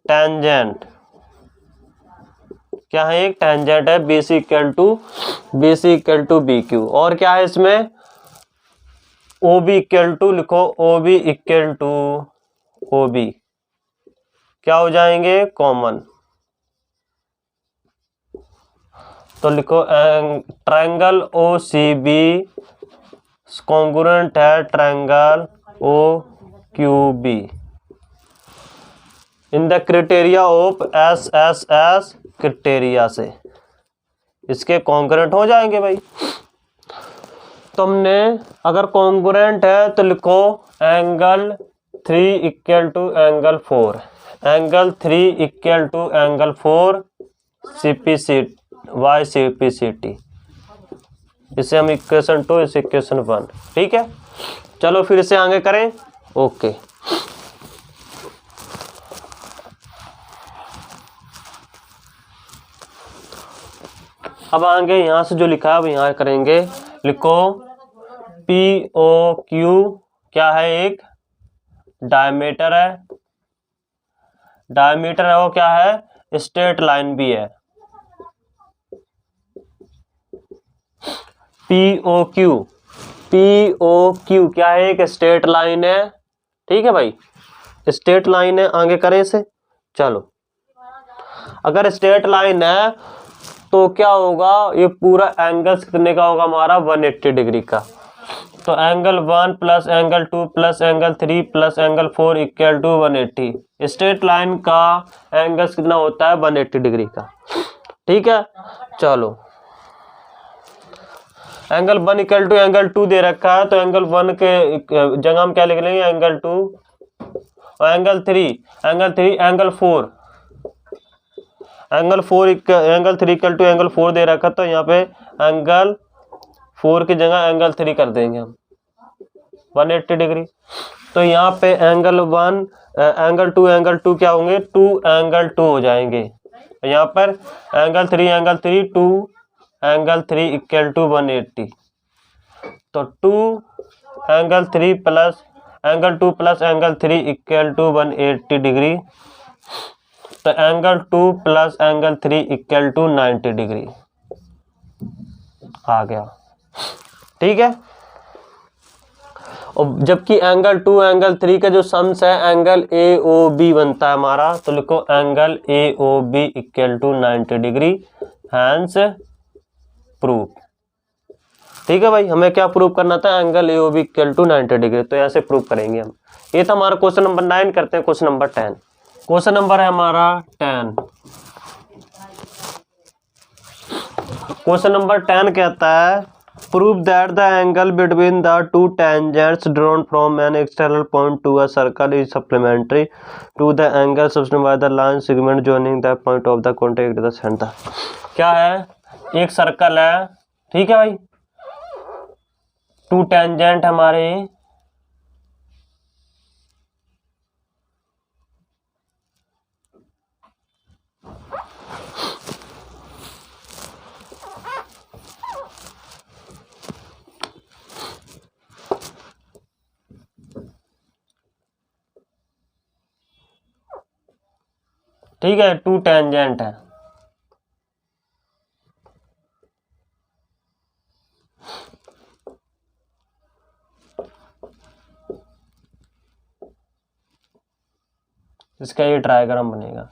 टेंजेंट, क्या है, एक टेंजेंट है, B C equal to B Q. और क्या है इसमें, ओ बी इक्वल टू, लिखो O B equal to O B क्या हो जाएंगे, कॉमन। तो लिखो triangle O C B congruent है triangle O Q B in the criteria of S S S criteria से, इसके कॉन्ग्रुएंट हो जाएंगे भाई। तुमने अगर कॉन्ग्रुएंट है तो लिखो angle 3 equal to angle 4, angle 3 equal to angle 4 CPCT वाई सीपीसीटी, इसे हम इक्वेशन 2, इसे इक्वेशन 1, ठीक है। चलो फिर से आगे करें, ओके। अब आगे यहां से जो लिखा है अब यहाँ करेंगे, लिखो पी ओ क्यू क्या है, एक डायमीटर है, डायमीटर है वो क्या है, स्ट्रेट लाइन भी है। पी ओ क्यू क्या है, एक स्ट्रेट लाइन है, ठीक है भाई, स्ट्रेट लाइन है। आगे करें इसे, चलो अगर स्ट्रेट लाइन है तो क्या होगा, ये पूरा एंगल कितने का होगा हमारा, 180 डिग्री का। तो angle 1 plus angle 2 plus angle 3 plus angle 4 equal to 180। Straight line का एंगल कितना होता है 180 डिग्री का। ठीक है, चलो एंगल 1 इक्वल टू एंगल 2 दे रखा है, तो एंगल 1 के जगह हम क्या लिख लेंगे एंगल 2, और angle 3 angle 4 angle 3 equal to angle 4 दे रखा, तो यहाँ पे एंगल 4 की जगह एंगल 3 कर देंगे हम 180 डिग्री। तो यहाँ पे एंगल 1 एंगल 2 क्या होंगे 2 एंगल 2 हो जाएंगे। यहाँ पर एंगल 3 2 एंगल 3 इक्वल टू 180। तो 2 angle 3 plus angle 2 plus angle 3 equal to 180 degree. तो angle 2 plus angle 3 equal to 90 degree आ गया। ठीक है, और जबकि एंगल 2 एंगल 3 का जो सम्स है एंगल AOB बनता है हमारा, तो लिखो angle AOB equal to 90 degree, hence proof. ठीक है भाई, हमें क्या प्रूफ करना था angle AOB equal to 90 degree, तो ऐसे प्रूफ करेंगे हम। ये था हमारा क्वेश्चन नंबर 9। करते हैं क्वेश्चन नंबर 10। क्वेश्चन नंबर है हमारा 10। क्वेश्चन नंबर 10 कहता है prove that the angle between the two tangents drawn from an external point to a circle is supplementary to the angle subtended by the line segment joining the point of the contact the centre. क्या है, एक circle है, ठीक है भाई, to tangent हमारे, ठीक है, टू टेंजेंट है। इसका ये ट्रायग्राम बनेगा।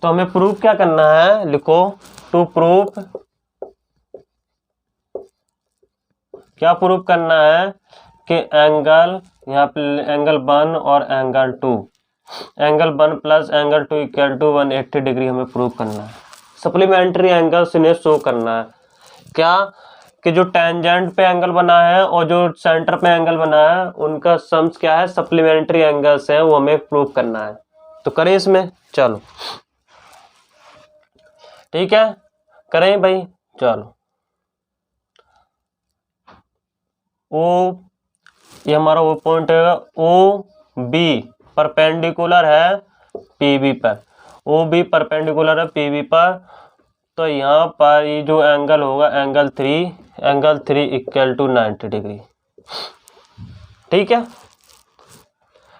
तो हमें प्रूफ क्या करना है, लिखो टू प्रूफ, क्या प्रूफ करना है कि एंगल, यहाँ पे एंगल 1 और angle 2, angle 1 plus angle 2 equal to 180 degree हमें प्रूफ करना है। सप्लीमेंट्री एंगल्स इन्हें शो करना है, क्या कि जो टेंजेंट पे एंगल बना है और जो सेंटर पे एंगल बना है उनका सम्स क्या है सप्लीमेंट्री एंगल्स है, वो हमें प्रूफ करना है। तो करें इसमें, चलो ठीक है करें भाई, चलो ओ, ये हमारा वो पॉइंट है OB परपेंडिकुलर है PB पर, OB परपेंडिकुलर है PB पर। तो यहाँ पर ये जो एंगल होगा एंगल 3 इक्वल टू 90 डिग्री। ठीक है,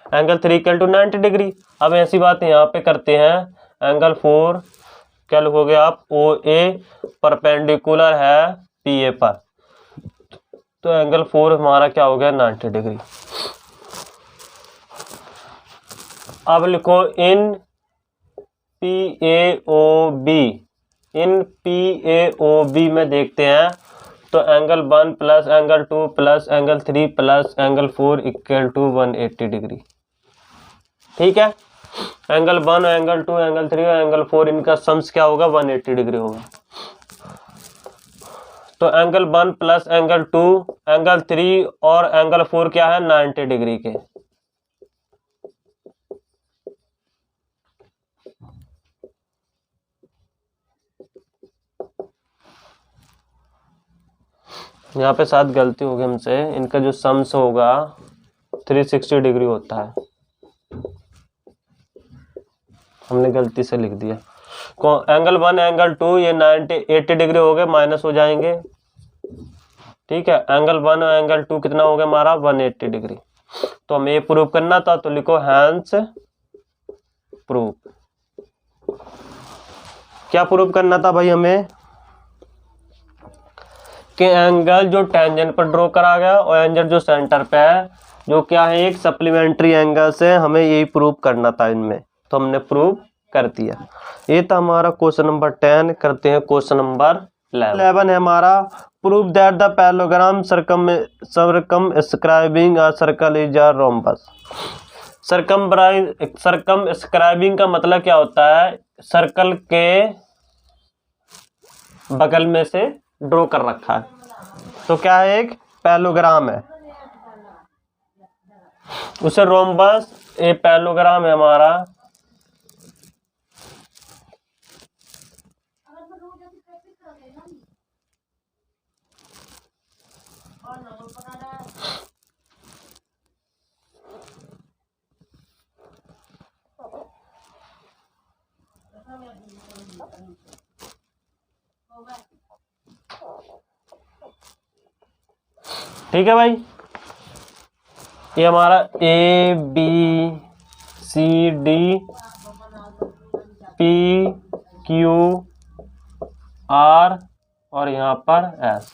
एंगल 3 इक्वल टू 90 डिग्री। अब ऐसी बात यहाँ पे करते हैं, एंगल 4 क्या लिखोगे आप, OA परपेंडिकुलर है PA पर, तो एंगल 4 हमारा क्या हो गया 90 डिग्री। अब लिखो इन PAOB में देखते हैं, तो angle 1 plus angle 2 plus angle 3 plus angle 4 equal to 180 degree. ठीक है, एंगल 1 एंगल 2 एंगल 3 और एंगल 4 इनका सम्स क्या होगा 180 डिग्री होगा। तो एंगल 1 प्लस एंगल 2 एंगल 3 और एंगल 4 क्या है 90 डिग्री के। यहाँ पे साथ गलती होगी हमसे, इनका जो सम्स होगा 360 डिग्री होता है, हमने गलती से लिख दिया। एंगल 1 एंगल 2 ये 80 डिग्री हो गए, माइनस हो जाएंगे। ठीक है, एंगल 1 और एंगल 2 कितना हो गया हमारा 180 डिग्री। तो हमें ये प्रूव करना था, तो लिखो हैंस प्रूफ। क्या प्रूव करना था भाई हमें कि एंगल जो टेंजेंट पर ड्रॉ करा गया और एंगल जो सेंटर पे है जो क्या है एक सप्लीमेंट्री एंगल से, हमें यही प्रूव करना था इनमें, तो हमने प्रूव कर दिया। ये था हमारा क्वेश्चन नंबर 10। करते हैं क्वेश्चन नंबर 11 है हमारा, prove that the parallelogram circumscribing a circle is a rhombus. Circumscribing का मतलब क्या होता है, सर्कल के बगल में से ड्रॉ कर रखा है, तो क्या है, एक पैरेललोग्राम है, उसे रोम्बस, ये पैरेललोग्राम है हमारा। ठीक है भाई, ये हमारा A B C D P Q R और यहाँ पर एस,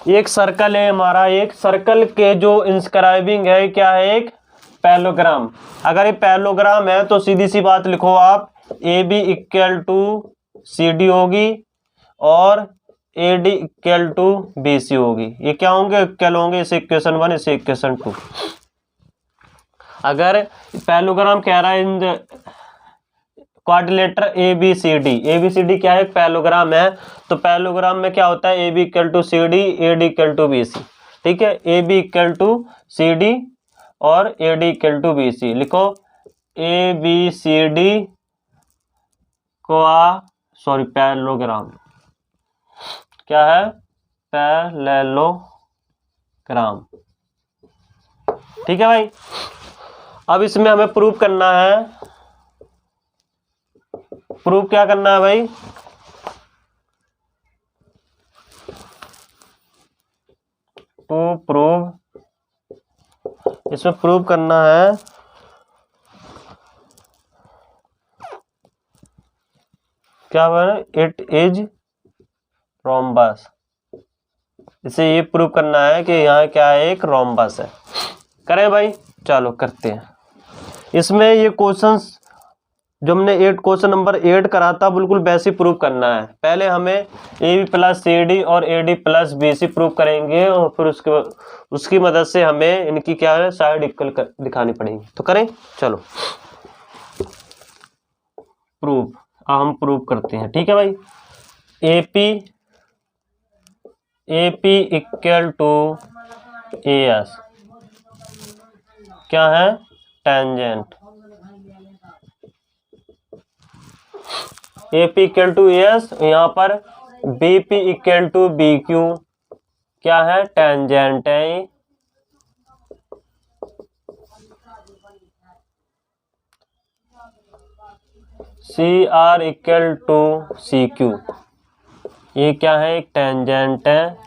एक सर्कल है हमारा। एक सर्कल के जो इंस्क्राइबिंग है क्या है, एक पैरेललोग्राम। अगर ये पैरेललोग्राम है तो सीधी सी बात लिखो आप, A B equal to C D होगी और A D equal to B C होगी। ये क्या होंगे, इक्वल होंगे, इसे इक्वेशन 1 इसे इक्वेशन 2। अगर पैरेललोग्राम कह रहा है in quadrilateral A B C D क्या है, पैरेललोग्राम है, तो पैरेललोग्राम में क्या होता है, A B equal to C D, A D equal to B C. ठीक है, A B equal to C D और A D equal to B C. लिखो A B C D parallelogram क्या है, पैरेललोग्राम। ठीक है भाई, अब इसमें हमें प्रूव करना है, प्रूव क्या करना है भाई, टू प्रूव, इसमें प्रूव करना है क्या है, इट इज रोम्बस। इसे ये प्रूव करना है कि यहाँ क्या है, एक रोम्बस है। करें भाई, चलो करते हैं। इसमें ये क्वेश्चंस जो हमने 8 क्वेश्चन नंबर 8 करा था, बिल्कुल वैसे प्रूव करना है। पहले हमें A B plus C D और A D plus B C prove करेंगे और फिर उसकी मदद से हमें इनकी क्या है, साइड इक्वल दिखानी पड़ेगी। तो करें, चलो प्रूव, हम प्रूव करते हैं। ठीक है भाई, A P equal to A S क्या है, tangent. A P equal to S, यहाँ पर B P equal to B Q क्या है, टेंजेंट है। C R equal to C Q, ये क्या है, एक टेंजेंट है।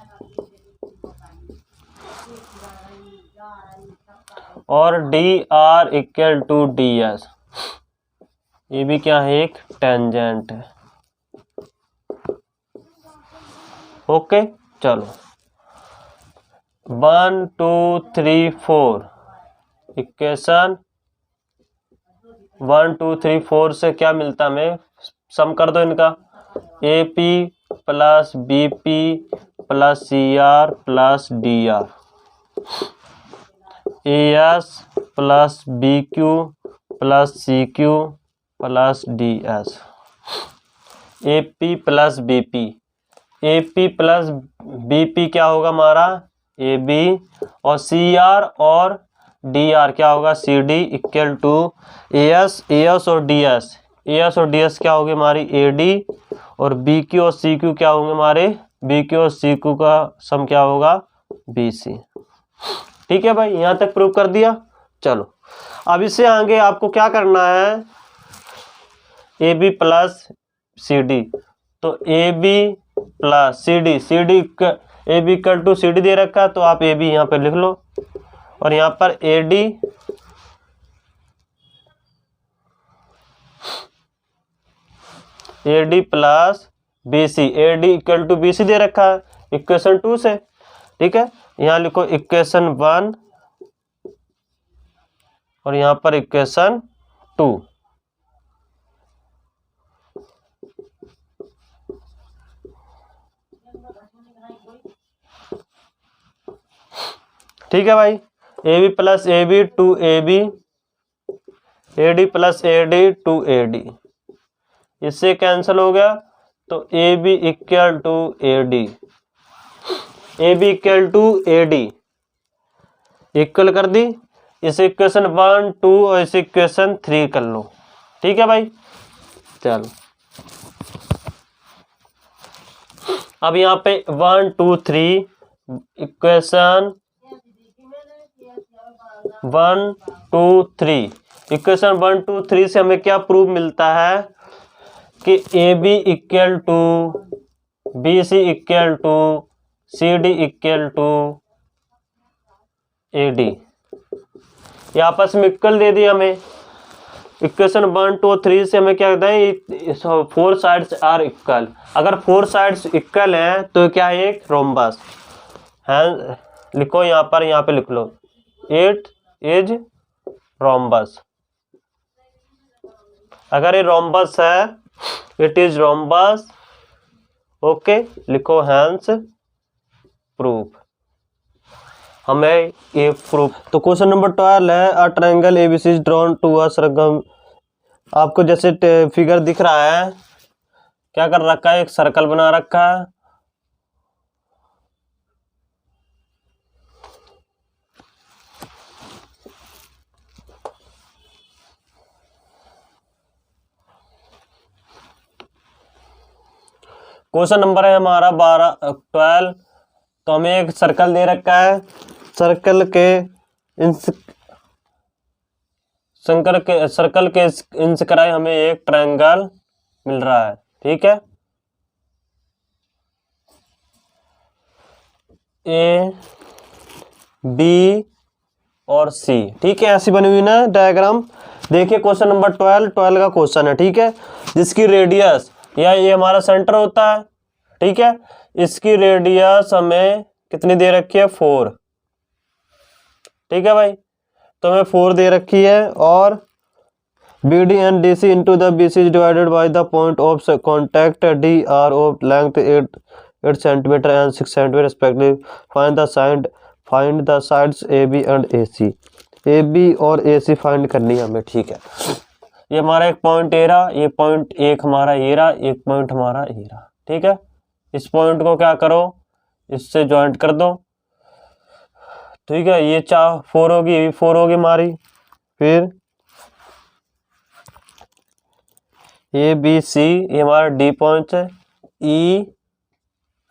और D R equal to D S, ये भी क्या है, एक टेंजेंट है। ओके, चलो 1 2 3 4 इक्वेशन 1 2 3 4 से क्या मिलता हमें, सम कर दो इनका, A P plus B P plus C R plus D R, A S plus B Q plus C Q plus D S, A P plus B P, A P plus B P क्या होगा हमारा, A B, और C R और D R क्या होगा, C D equal to A S और D S, A S और D S क्या होगी हमारी, ए डी, और बी क्यू और सी क्यू क्या होंगे हमारे, बी क्यू और सी क्यू का सम क्या होगा, बी सी। ठीक है भाई, यहाँ तक प्रूव कर दिया। चलो अब इससे आगे आपको क्या करना है, A B plus C D, तो A B plus C D, A B equal to C D दे रखा है, तो आप ए बी यहाँ पे लिख लो, और यहाँ पर A D plus B C, A D equal to B C दे रखा है इक्वेशन 2 से। ठीक है, यहाँ लिखो इक्वेशन 1 और यहाँ पर इक्वेशन 2। ठीक है भाई, A B plus A B two A B, A D plus A D two A D, इससे कैंसिल हो गया तो A B equal to A D, A B equal to A D equal कर दी। इसे इक्वेशन 1 2 और इसे equation 3 कर लो। ठीक है भाई, चल अब यहाँ पे 1 2 3 इक्वेशन 1 2 3 इक्वेशन 1 2 3 से हमें क्या प्रूफ मिलता है कि A B equal to B C equal to C D equal to A D, ये आपस में इक्वल दे दिया हमें। इक्वेशन 1 2 3 से हमें क्या कहता है, 4 साइड्स आर इक्वल। अगर 4 साइड्स इक्वल हैं तो क्या है, एक रोम्बस है। लिखो यहाँ पे लिख लो, इट इज रोम्बस। अगर ये रोम्बस है, इट इज रोम्बस, ओके, लिखो हैंस प्रूफ। हमें ये प्रूफ। तो क्वेश्चन नंबर 12 है, a triangle ABC is drawn to a circum. आपको जैसे फिगर दिख रहा है, क्या कर रखा है, एक सर्कल बना रखा है। क्वेश्चन नंबर है हमारा 12। तो हमें एक सर्कल दे रखा है, सर्कल के इंस्क्राइब हमें एक ट्रायंगल मिल रहा है। ठीक है, ए बी और सी, ठीक है, ऐसी बनी हुई ना डायग्राम। देखिए क्वेश्चन नंबर 12 का क्वेश्चन है। ठीक है, जिसकी रेडियस या ये हमारा सेंटर होता है। ठीक है, इसकी रेडियस हमें कितनी दे रखी है, 4। ठीक है भाई, तो हमें 4 दे रखी है, और B D and D C into the B C is divided by the point of contact D R of length 8 centimetre and 6 centimetre respectively. Find the sides A B and A C. A B और A C find करनी है हमें। ठीक है, ये हमारा एक point A रहा, ये पॉइंट एक हमारा ए रहा, एक पॉइंट हमारा ए रहा। ठीक है, इस पॉइंट को क्या करो, इससे ज्वाइंट कर दो। ठीक है, ये 4 होगी, ये भी 4 होगी हमारी। फिर ए बी सी, ये हमारा डी पॉइंट है, ई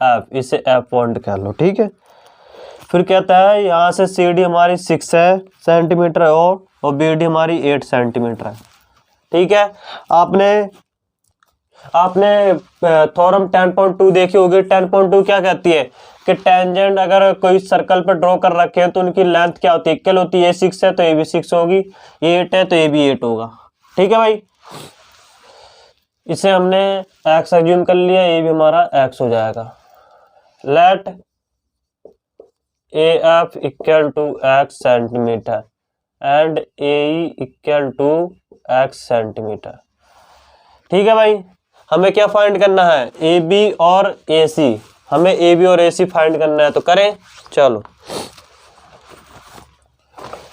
एफ, इसे एफ पॉइंट कह लो। ठीक है, फिर कहता है यहाँ से सी डी हमारी 6 सेंटीमीटर है, और बी डी हमारी 8 सेंटीमीटर है। ठीक है, आपने थ्योरम 10.2 देखी होगी। 10.2 क्या कहती है कि टेंजेंट अगर कोई सर्कल पर ड्रॉ कर रखे हैं तो उनकी लेंथ क्या होती है, इक्वल होती है। 6 है तो ये भी 6 होगी, ये 8 है तो ये भी 8 होगा। ठीक है भाई, इसे हमने x एज्यूम कर लिया, ये भी हमारा x हो जाएगा। Let A F equal to x centimetre and A equal to x centimetre. ठीक है भाई, हमें क्या फाइंड करना है, ए बी और ए सी। हमें ए बी और ए सी फाइंड करना है, तो करें। चलो,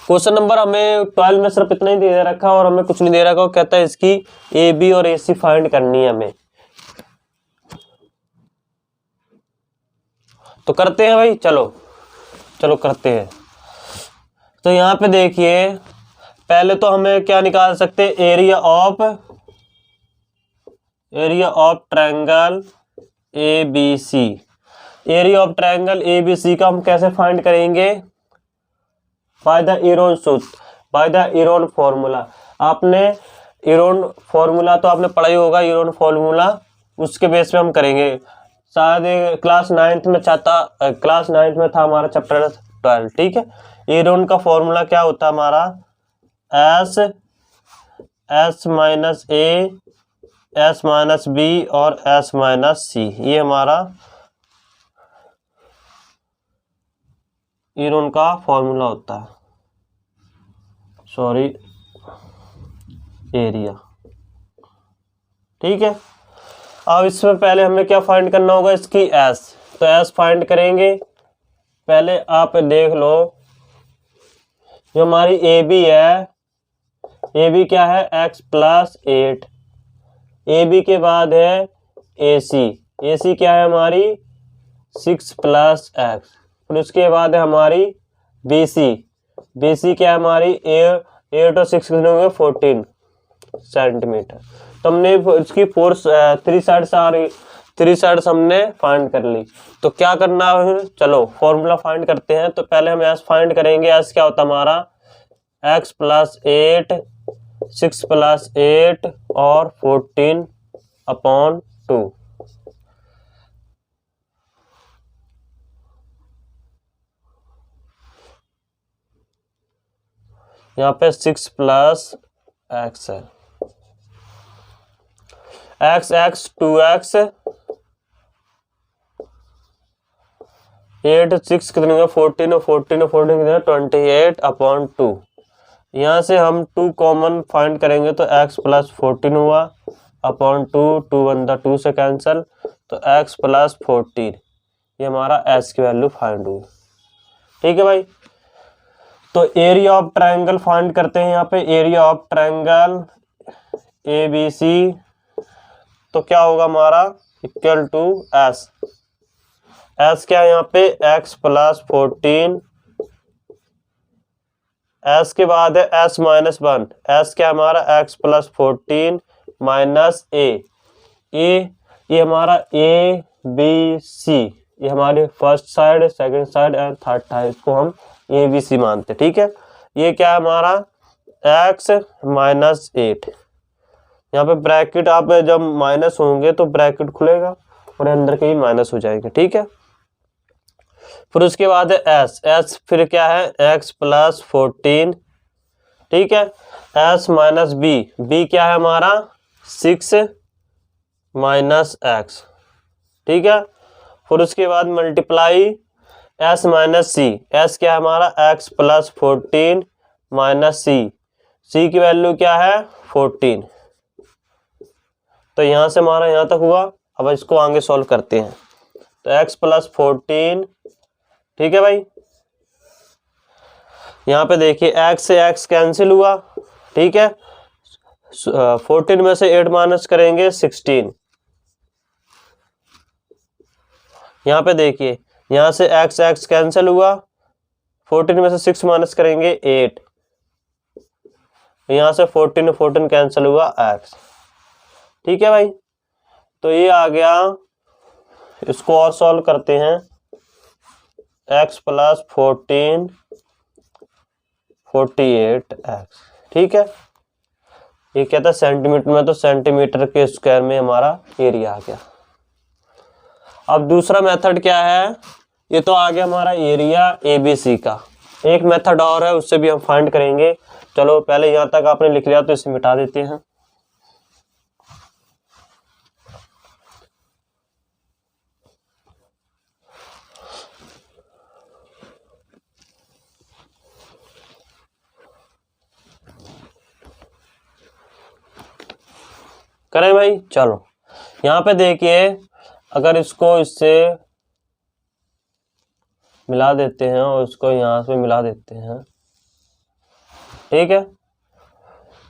क्वेश्चन नंबर हमें 12 में सिर्फ इतना ही दे रखा और हमें कुछ नहीं दे रखा। कहता है इसकी ए बी और ए सी फाइंड करनी है हमें। तो करते हैं भाई, चलो करते हैं। तो यहाँ पे देखिए, पहले तो हमें क्या निकाल सकते हैं, area of triangle A B C. Area of triangle A B C का हम कैसे फाइंड करेंगे, बाय द एरोन सूत्र, बाय द एरोन फॉर्मूला। आपने एरोन फॉर्मूला तो आपने पढ़ा ही होगा, एरोन फॉर्मूला, उसके बेस पे हम करेंगे। शायद क्लास 9th में था हमारा चैप्टर 12। ठीक है, एरोन का फॉर्मूला क्या होता है हमारा, एस माइनस ए, एस माइनस बी और एस माइनस सी, ये हमारा एरोन का फॉर्मूला होता है। Sorry, area. ठीक है, अब इसमें पहले हमें क्या फाइंड करना होगा, इसकी एस। तो एस फाइंड करेंगे। पहले आप देख लो, जो हमारी ए बी है, ए बी क्या है x प्लस 8, ए बी के बाद है ए सी क्या है हमारी 6 प्लस एक्स, फिर उसके बाद है हमारी बी सी क्या है हमारी 8 और 6 कितने होंगे 14 सेंटीमीटर। तो हमने इसकी थ्री साइड्स हमने फाइंड कर ली। तो क्या करना है, चलो फॉर्मूला फाइंड करते हैं। तो पहले हम एस फाइंड करेंगे। एस क्या होता है हमारा x प्लस 8, 6 प्लस 8 और 14/2। यहाँ पे 6 प्लस एक्स है, x 2x 8 6 कितने होगा 14 और 14 कितने 28/2। यहाँ से हम 2 कॉमन फाइंड करेंगे तो x प्लस 14 हुआ अपॉन 2, 2 1 2 से कैंसिल, तो x प्लस 14 ये हमारा s की वैल्यू फाइंड हुई। ठीक है भाई। तो एरिया ऑफ ट्रायंगल फाइंड करते हैं। यहाँ पे एरिया ऑफ ट्रायंगल ABC तो क्या होगा हमारा इक्वल टू s क्या है यहाँ पे x प्लस 14, s के बाद है s माइनस 1, s क्या हमारा x प्लस 14 माइनस ये हमारा ABC, ये हमारी first side, second side and third side, इसको हम ABC मानते हैं। ठीक है। ये क्या है हमारा x माइनस 8, यहाँ पे ब्रैकेट आप जब माइनस होंगे तो ब्रैकेट खुलेगा और अंदर के ही माइनस हो जाएंगे। ठीक है। फिर उसके बाद है s फिर क्या है x प्लस 14। ठीक है। s माइनस b क्या है हमारा 6 माइनस x। ठीक है। फिर उसके बाद मल्टीप्लाई s माइनस s क्या है हमारा x प्लस 14 माइनस c की वैल्यू क्या है 14। तो यहां से हमारा यहां तक हुआ। अब इसको आगे सॉल्व करते हैं। तो x प्लस 14, ठीक है भाई। यहाँ पे देखिए x से x कैंसिल हुआ। ठीक है। 14 में से 8 माइनस करेंगे 16। यहाँ पे देखिए यहाँ से x कैंसिल हुआ, 14 में से 6 माइनस करेंगे 8, यहाँ से 14 कैंसिल हुआ x। ठीक है भाई। तो ये आ गया। इसको और सॉल्व करते हैं। x plus 14 48x। ठीक है। ये कहता है सेंटीमीटर में, तो सेंटीमीटर के स्क्वायर में हमारा एरिया आ गया। अब दूसरा मेथड क्या है, ये तो आ गया हमारा एरिया ABC का। एक मेथड और है, उससे भी हम फाइंड करेंगे। चलो पहले यहां तक आपने लिख लिया तो इसे मिटा देते हैं। करें भाई। चलो यहाँ पे देखिए, अगर इसको इससे मिला देते हैं और इसको यहाँ से मिला देते हैं। ठीक है।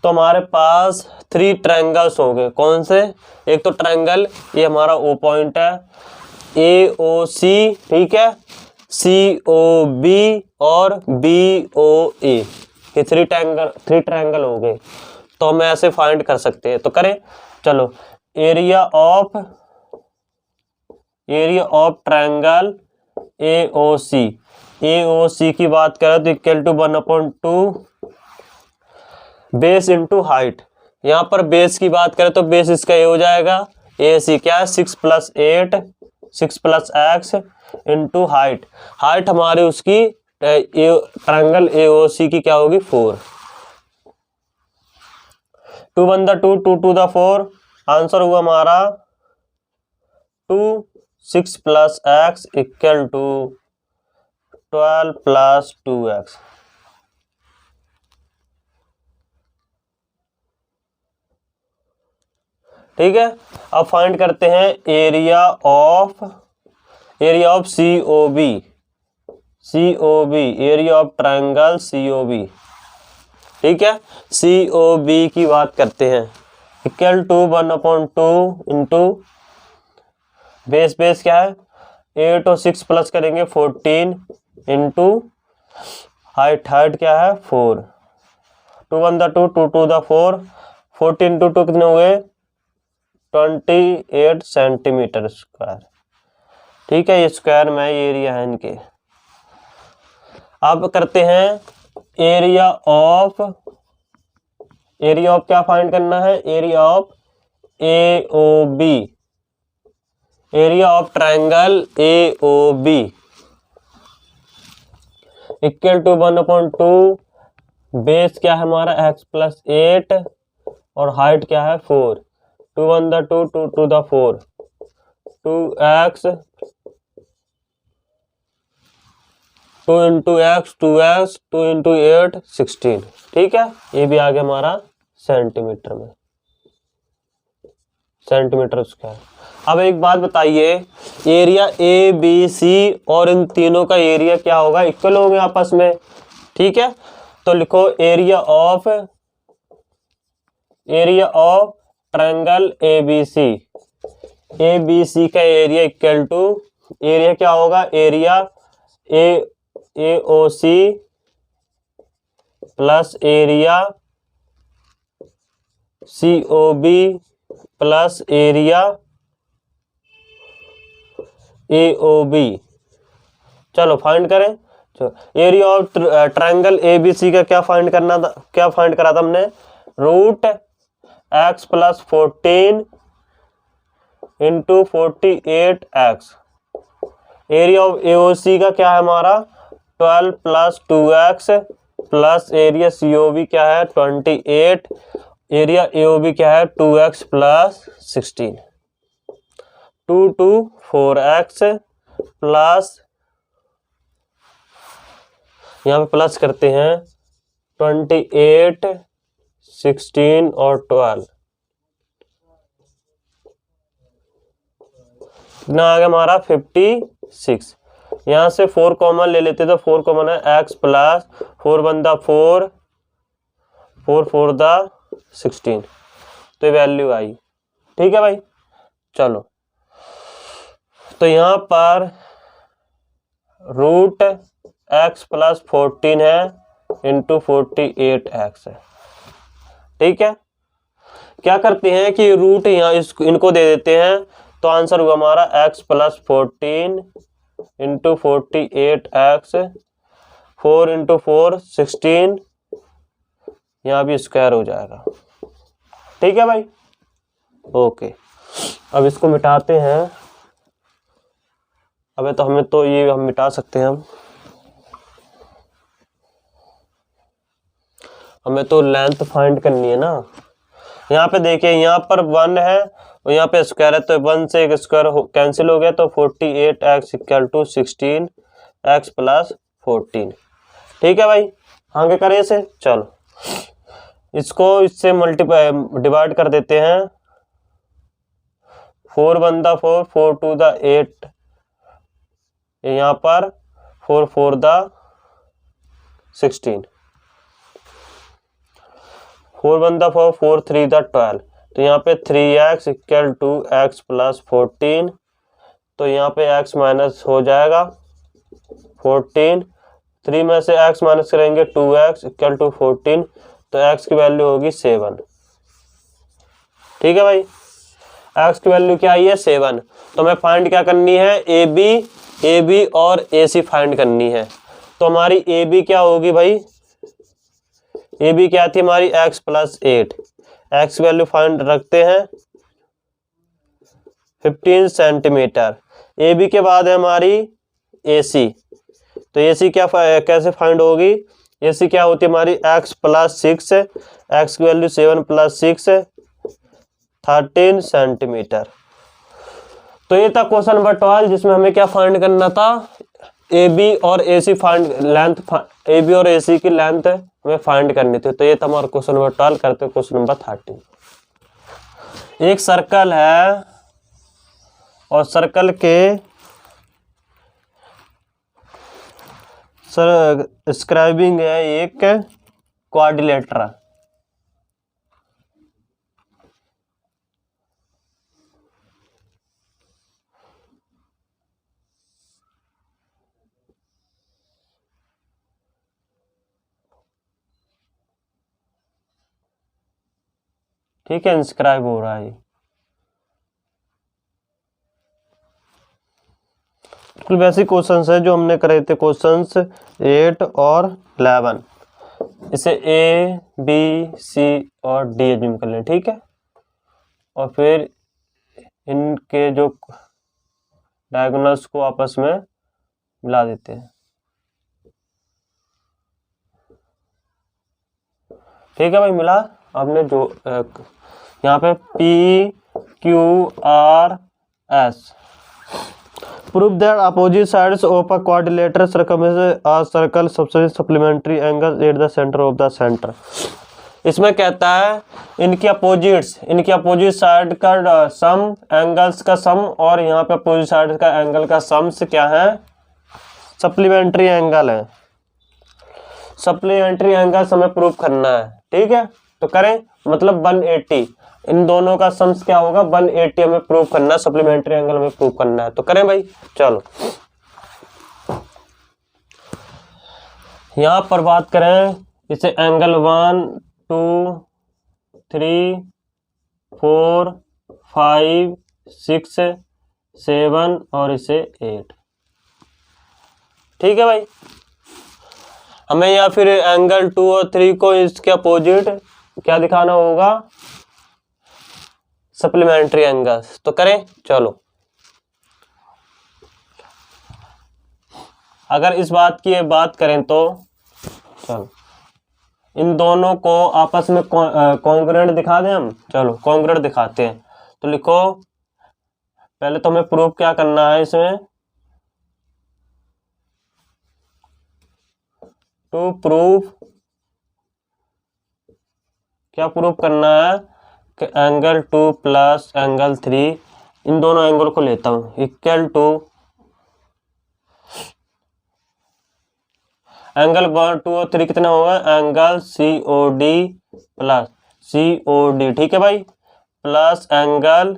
तो हमारे पास 3 ट्रायंगल्स हो गए। कौन से? एक तो ट्रायंगल ये हमारा O पॉइंट है, AOC, ठीक है, COB और BOA। ये 3 ट्रायंगल हो गए। तो हम ऐसे फाइंड कर सकते हैं। तो करें। चलो एरिया ऑफ ट्रायंगल AOC की बात करें तो equal to 1/2 base into height. यहाँ पर बेस की बात करें तो बेस इसका ए हो जाएगा। AC क्या है 6 plus 8 6 plus x into height. Height हमारी उसकी ट्रायंगल AOC की क्या होगी 4। 2 1 2 2 2 4 आंसर हुआ हमारा 2 6 plus x equal to 12 plus 2x। ठीक है। अब फाइंड करते हैं area of COB। COB, area of triangle COB, ठीक है। COB की बात करते हैं, इक्वल टू 1/2 इंटू बेस क्या है 8 और 6 प्लस करेंगे 14 इंटू हाइट क्या है 4, 2 1 2 2 2 4, 14 इंटू 2 कितने हुए 28 सेंटीमीटर स्क्वायर, ठीक है। ये स्क्वायर में एरिया है इनके। अब करते हैं एरिया ऑफ क्या फाइंड करना है, area of AOB, area of triangle AOB equal to 1/2 base क्या है हमारा x प्लस 8 और हाइट क्या है 4, 2 1 2 2 2 4, 2x 2 into x 2x 2 into 8 16, ठीक है। ये भी आ गया हमारा सेंटीमीटर में, सेंटीमीटर स्क्वायर। अब एक बात बताइए, एरिया ABC और इन तीनों का एरिया क्या होगा, इक्वल होंगे आपस में, ठीक है। तो लिखो एरिया ऑफ ट्रायंगल ABC का एरिया इक्वल टू एरिया क्या होगा, area AOC plus area COB plus area AOB। चलो फाइंड करें। एरिया ऑफ ट्रायंगल ABC का क्या फाइंड करा था हमने, root x plus 14 into 48x। Area of AOC का क्या है हमारा 12 plus 2x plus area COB क्या है 28, एरिया AOB क्या है 2x प्लस 16, 2 2 4x प्लस यहाँ पे प्लस करते हैं 28 16 और 12, कितना आ गया हमारा 56। यहाँ से 4 कॉमन ले लेते तो 4 कॉमन है x प्लस 4 बंदा 4 4 4 दा 16, तो वैल्यू आई, ठीक है भाई। चलो तो यहाँ पर रूट x प्लस 14 है इंटू 48x है, ठीक है। क्या करते हैं कि रूट यहाँ इनको दे देते हैं, तो आंसर हुआ हमारा x plus 14 into 48x, 4 into 4 16, यहाँ भी स्क्वायर हो जाएगा, ठीक है भाई। ओके, अब इसको मिटाते हैं। अबे तो हमें तो ये हम मिटा सकते हैं, हमें तो लेंथ फाइंड करनी है ना। यहाँ पे देखिए, यहाँ पर 1 है और यहाँ पे स्क्वायर है, तो 1 से एक स्क्वायर कैंसिल हो गया, तो 48x equal to 16x plus 14, ठीक है भाई। आगे करें इसे, चलो इसको इससे मल्टीप्लाई डिवाइड कर देते हैं, 4 बंदा 4 4 2 दा 8, यहाँ पर 4 4 दा 16, 4 बंदा 4 4 3 दा 12, तो यहाँ पे 3x equal to x plus 14, तो यहाँ पे x माइनस हो जाएगा 14, 3 में से x माइनस करेंगे 2x इक्वल टू 14, तो x की वैल्यू होगी 7, ठीक है भाई। x की वैल्यू क्या आई है 7, तो हमें फाइंड क्या करनी है, AB और AC फाइंड करनी है। तो हमारी AB क्या होगी भाई, AB क्या थी हमारी x plus 8, x value find रखते हैं 15 सेंटीमीटर। AB के बाद है हमारी AC, तो AC क्या कैसे फाइंड होगी, AC क्या होती है हमारी x प्लस 6, x की वैल्यू 7 प्लस 6 13 सेंटीमीटर। तो ये था क्वेश्चन नंबर 12, जिसमें हमें क्या फाइंड करना था, AB और AC फाइंड लेंथ, AB और AC की लेंथ हमें फाइंड करनी थी। तो ये था हमारा क्वेश्चन नंबर 12। करते क्वेश्चन नंबर 13। एक सर्कल है और सर्कल के स्क्राइबिंग है एक क्वाड्रिलेटरल। ठीक है, इंस्क्राइब हो रहा है। बिल्कुल बेसिक क्वेश्चंस है जो हमने करे थे, क्वेश्चंस 8 और 11। इसे ए बी सी और डी एज्यूम कर लें, ठीक है। और फिर इनके जो डायगोनल्स को आपस में मिला देते हैं, ठीक है भाई। मिला आपने जो यहाँ पे P Q R S. Prove that opposite sides of a quadrilateral circumference are circle supplementary angles at the centre of the centre. इसमें कहता है इनकी अपोजिट साइड का सम, एंगल्स का सम, और यहाँ पे अपोजिट साइड का एंगल का सम से क्या है, सप्लीमेंट्री एंगल है। सप्लीमेंट्री एंगल हमें प्रूव करना है, ठीक है। तो करें, मतलब 180, इन दोनों का सम्स क्या होगा, 180 हमें प्रूव करना है, सप्लीमेंट्री एंगल हमें प्रूव करना है। तो करें भाई, चलो यहाँ पर बात करें, इसे एंगल 1 2 3 4 5 6 7 और इसे 8, ठीक है भाई। हमें या फिर एंगल 2 और 3 को इसके अपोजिट क्या दिखाना होगा, सप्लीमेंट्री एंगल्स। तो करें, चलो। अगर इस बात की बात करें तो चलो इन दोनों को आपस में कॉन्ग्रुएंट दिखा दें हम। चलो कॉन्ग्रुएंट दिखाते हैं। तो लिखो, पहले तो हमें प्रूव क्या करना है, इसमें टू प्रूव, क्या प्रूव करना है कि एंगल 2 प्लस एंगल 3, इन दोनों एंगल को लेता हूं, इक्वल टू एंगल 1 2 और 3 कितना होगा, एंगल COD प्लस COD, ठीक है भाई, plus angle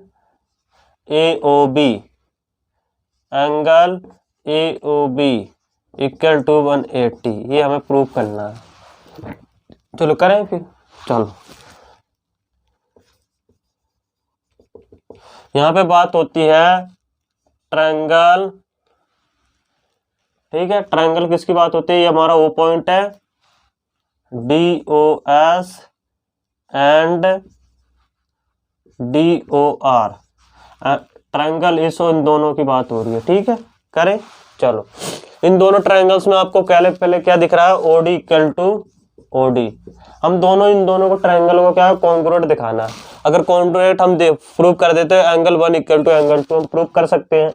AOB, angle AOB equal to 180। ये हमें प्रूव करना है। चलो करें फिर, चलो। यहाँ पे बात होती है ट्रायंगल, ठीक है। ट्रायंगल किसकी बात होती है, ये हमारा वो पॉइंट है DOS एंड DOR। ट्रायंगल इस और इन दोनों की बात हो रही है, ठीक है। करें, चलो। इन दोनों ट्रायंगल्स में आपको पहले क्या दिख रहा है, OD इक्वल टू OD। हम इन दोनों को ट्रायंगल को क्या है, कॉन्ग्रुएंट दिखाना है। अगर कॉन्ग्रुएंट हम प्रूव कर देते हैं, एंगल 1 इक्वल टू एंगल 2 हम प्रूव कर सकते हैं,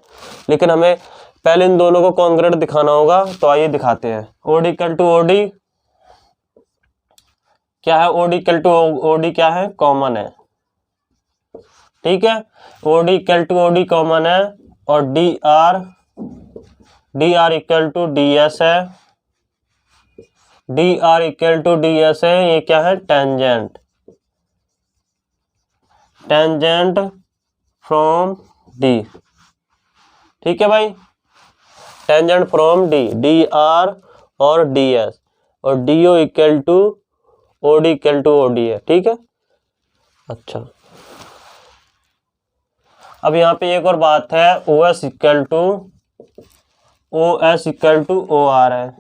लेकिन हमें पहले इन दोनों को कॉन्ग्रुएंट दिखाना होगा। तो आइए दिखाते हैं। OD इक्वल टू OD क्या है, OD इक्वल टू OD क्या है, कॉमन है, ठीक है। OD equal to OD common है, और DR इक्वल टू DS है, DR इक्वल टू DS है, ये क्या है, टेंजेंट फ्रॉम D, ठीक है भाई, टेंजेंट फ्रॉम D, DR और DS, और DO equal to OD equal to OD है, ठीक है। अच्छा, अब यहाँ पे एक और बात है, OS इक्वल टू OR है।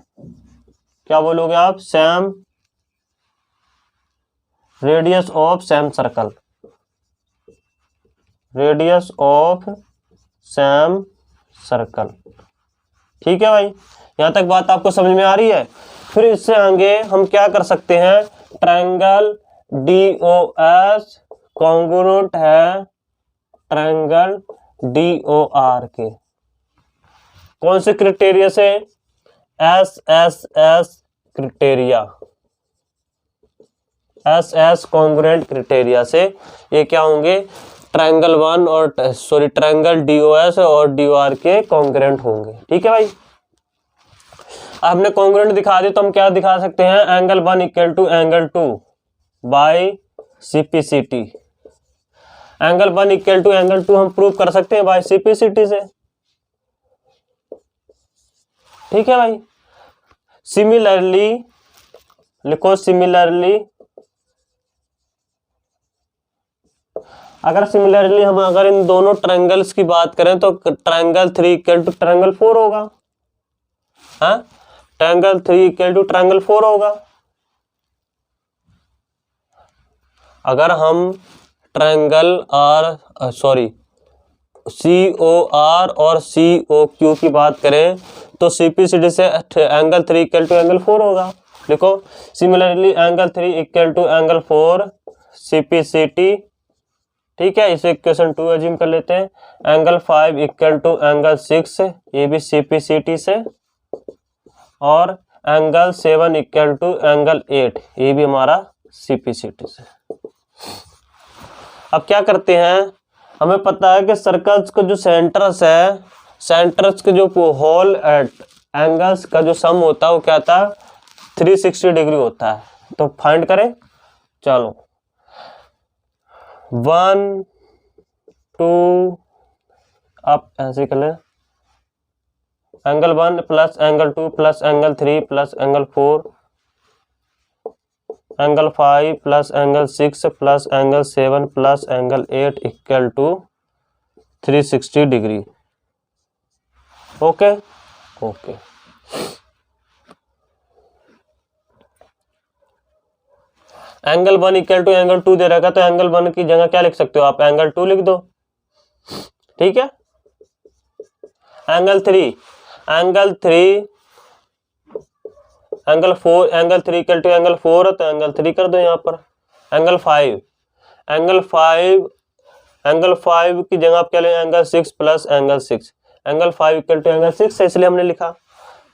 क्या बोलोगे आप, same radius of same circle, radius of same circle, ठीक है भाई। यहां तक बात आपको समझ में आ रही है। फिर इससे आगे हम क्या कर सकते हैं, ट्रायंगल DOS कॉन्ग्रुएंट है ट्रायंगल DOR के, कौन से क्राइटेरिया से, SSS criteria, SS congruent criteria से ये क्या होंगे, ट्रायंगल DOS और DOR के कॉन्ग्रुएंट होंगे, ठीक है भाई। हमने कॉन्ग्रुएंट दिखा दी तो हम क्या दिखा सकते हैं, angle 1 equal to angle 2 by CPCT। Angle 1 equal to angle 2 हम प्रूव कर सकते हैं बाय CPCT से, ठीक है भाई। सिमिलरली लिखो, सिमिलरली सिमिलरली हम अगर इन दोनों ट्रायंगल्स की बात करें तो ट्रायंगल 3 इक्वल टू ट्रायंगल 4 होगा। हाँ, ट्रायंगल 3 इक्वल टू ट्रायंगल 4 होगा। अगर हम ट्रायंगल COR और COQ की बात करें तो CPCT से एंगल 3 इक्वल टू एंगल 4 होगा। लिखो, similarly angle 3 equal to angle 4 CPCT, ठीक है। इसे इक्वेशन 2 अज्यूम कर लेते हैं। एंगल 5 इक्वल टू एंगल 6, ये भी CPCT से, और एंगल 7 इक्वल टू एंगल 8, ये भी हमारा CPCT से। अब क्या करते हैं, हमें पता है कि सर्कल्स का जो सेंटर्स है, सेंटर्स के जो होल एंगल्स का जो सम होता है वो क्या था, 360 डिग्री होता है। तो फाइंड करें, चलो 1 2 आप ऐसे कर लें, angle 1 plus angle 2 plus angle 3 plus angle 4, angle 5 plus angle 6 plus angle 7 plus angle 8 equal to 360 degree. Okay okay, angle 1 equal to angle 2 दे रखा, तो एंगल 1 की जगह क्या लिख सकते हो आप, एंगल 2 लिख दो, ठीक है। Angle 3 angle 4, angle 3 equal to angle 4 है तो एंगल 3 कर दो यहाँ पर। एंगल 5 की जगह आप क्या लें, angle 6 plus angle 6, angle 5 equal to angle 6 है, इसलिए हमने लिखा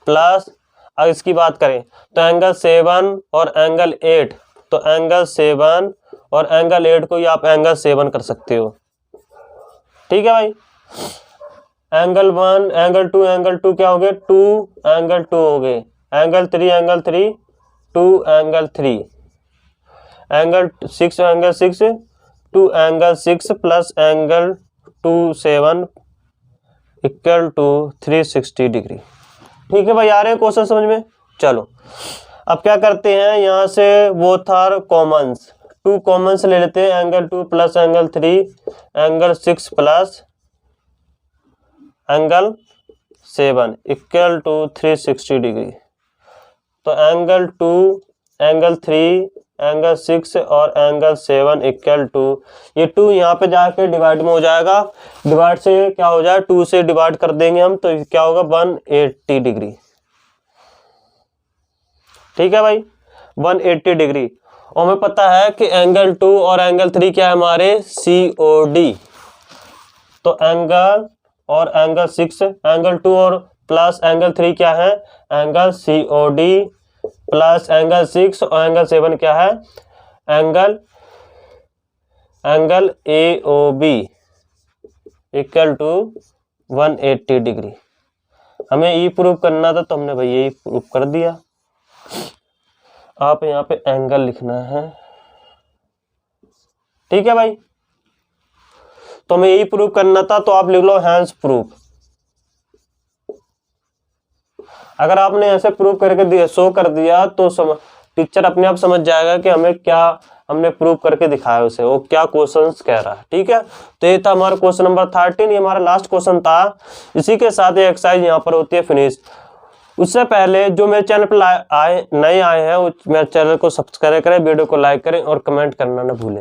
प्लस। अब इसकी बात करें तो एंगल 7 और एंगल 8, तो एंगल 7 और एंगल 8 को ही आप एंगल 7 कर सकते हो, ठीक है भाई। एंगल 1 एंगल 2 क्या हो गए, 2 एंगल 2 हो गए। Angle 3 2 angle 3, angle 6 angle 6 2 angle 6 plus angle 2 7 equal to 360 degree, ठीक है भाई। आ रहे हैं क्वेश्चन समझ में। चलो अब क्या करते हैं, यहाँ से बोथ आर कॉमन्स, 2 कॉमन्स ले लेते हैं, angle 2 plus angle 3 angle 6 plus angle 7 equal to 360 degree. तो एंगल 2 एंगल 3 एंगल 6 और एंगल 7 इक्वल टू, ये 2 यहाँ पे जाके डिवाइड में हो जाएगा, डिवाइड से क्या हो जाए, 2 से डिवाइड कर देंगे हम तो क्या होगा 180 डिग्री, ठीक है भाई, 180 डिग्री। और हमें पता है कि एंगल 2 और एंगल 3 क्या है हमारे, COD। तो एंगल और एंगल 6, एंगल 2 और प्लस एंगल 3 क्या है, एंगल COD प्लस एंगल 6 और एंगल 7 क्या है, angle AOB equal to 180 degree. हमें ये प्रूव करना था तो हमने भाई यही प्रूव कर दिया। आप यहाँ पे एंगल लिखना है, ठीक है भाई। तो हमें यही प्रूव करना था तो आप लिख लो हैंस प्रूफ। अगर आपने ऐसे प्रूव करके शो कर दिया तो टीचर अपने आप समझ जाएगा कि हमें क्या हमने प्रूव करके दिखाया उसे, वो क्या क्वेश्चंस कह रहा है, ठीक है। तो ये था हमारा क्वेश्चन नंबर 13, ये हमारा लास्ट क्वेश्चन था। इसी के साथ ये एक्सरसाइज यहाँ पर होती है फिनिश। उससे पहले जो मेरे चैनल पर नए आए हैं वो मेरे चैनल को सब्सक्राइब करें, वीडियो को लाइक करें और कमेंट करना ना भूलें।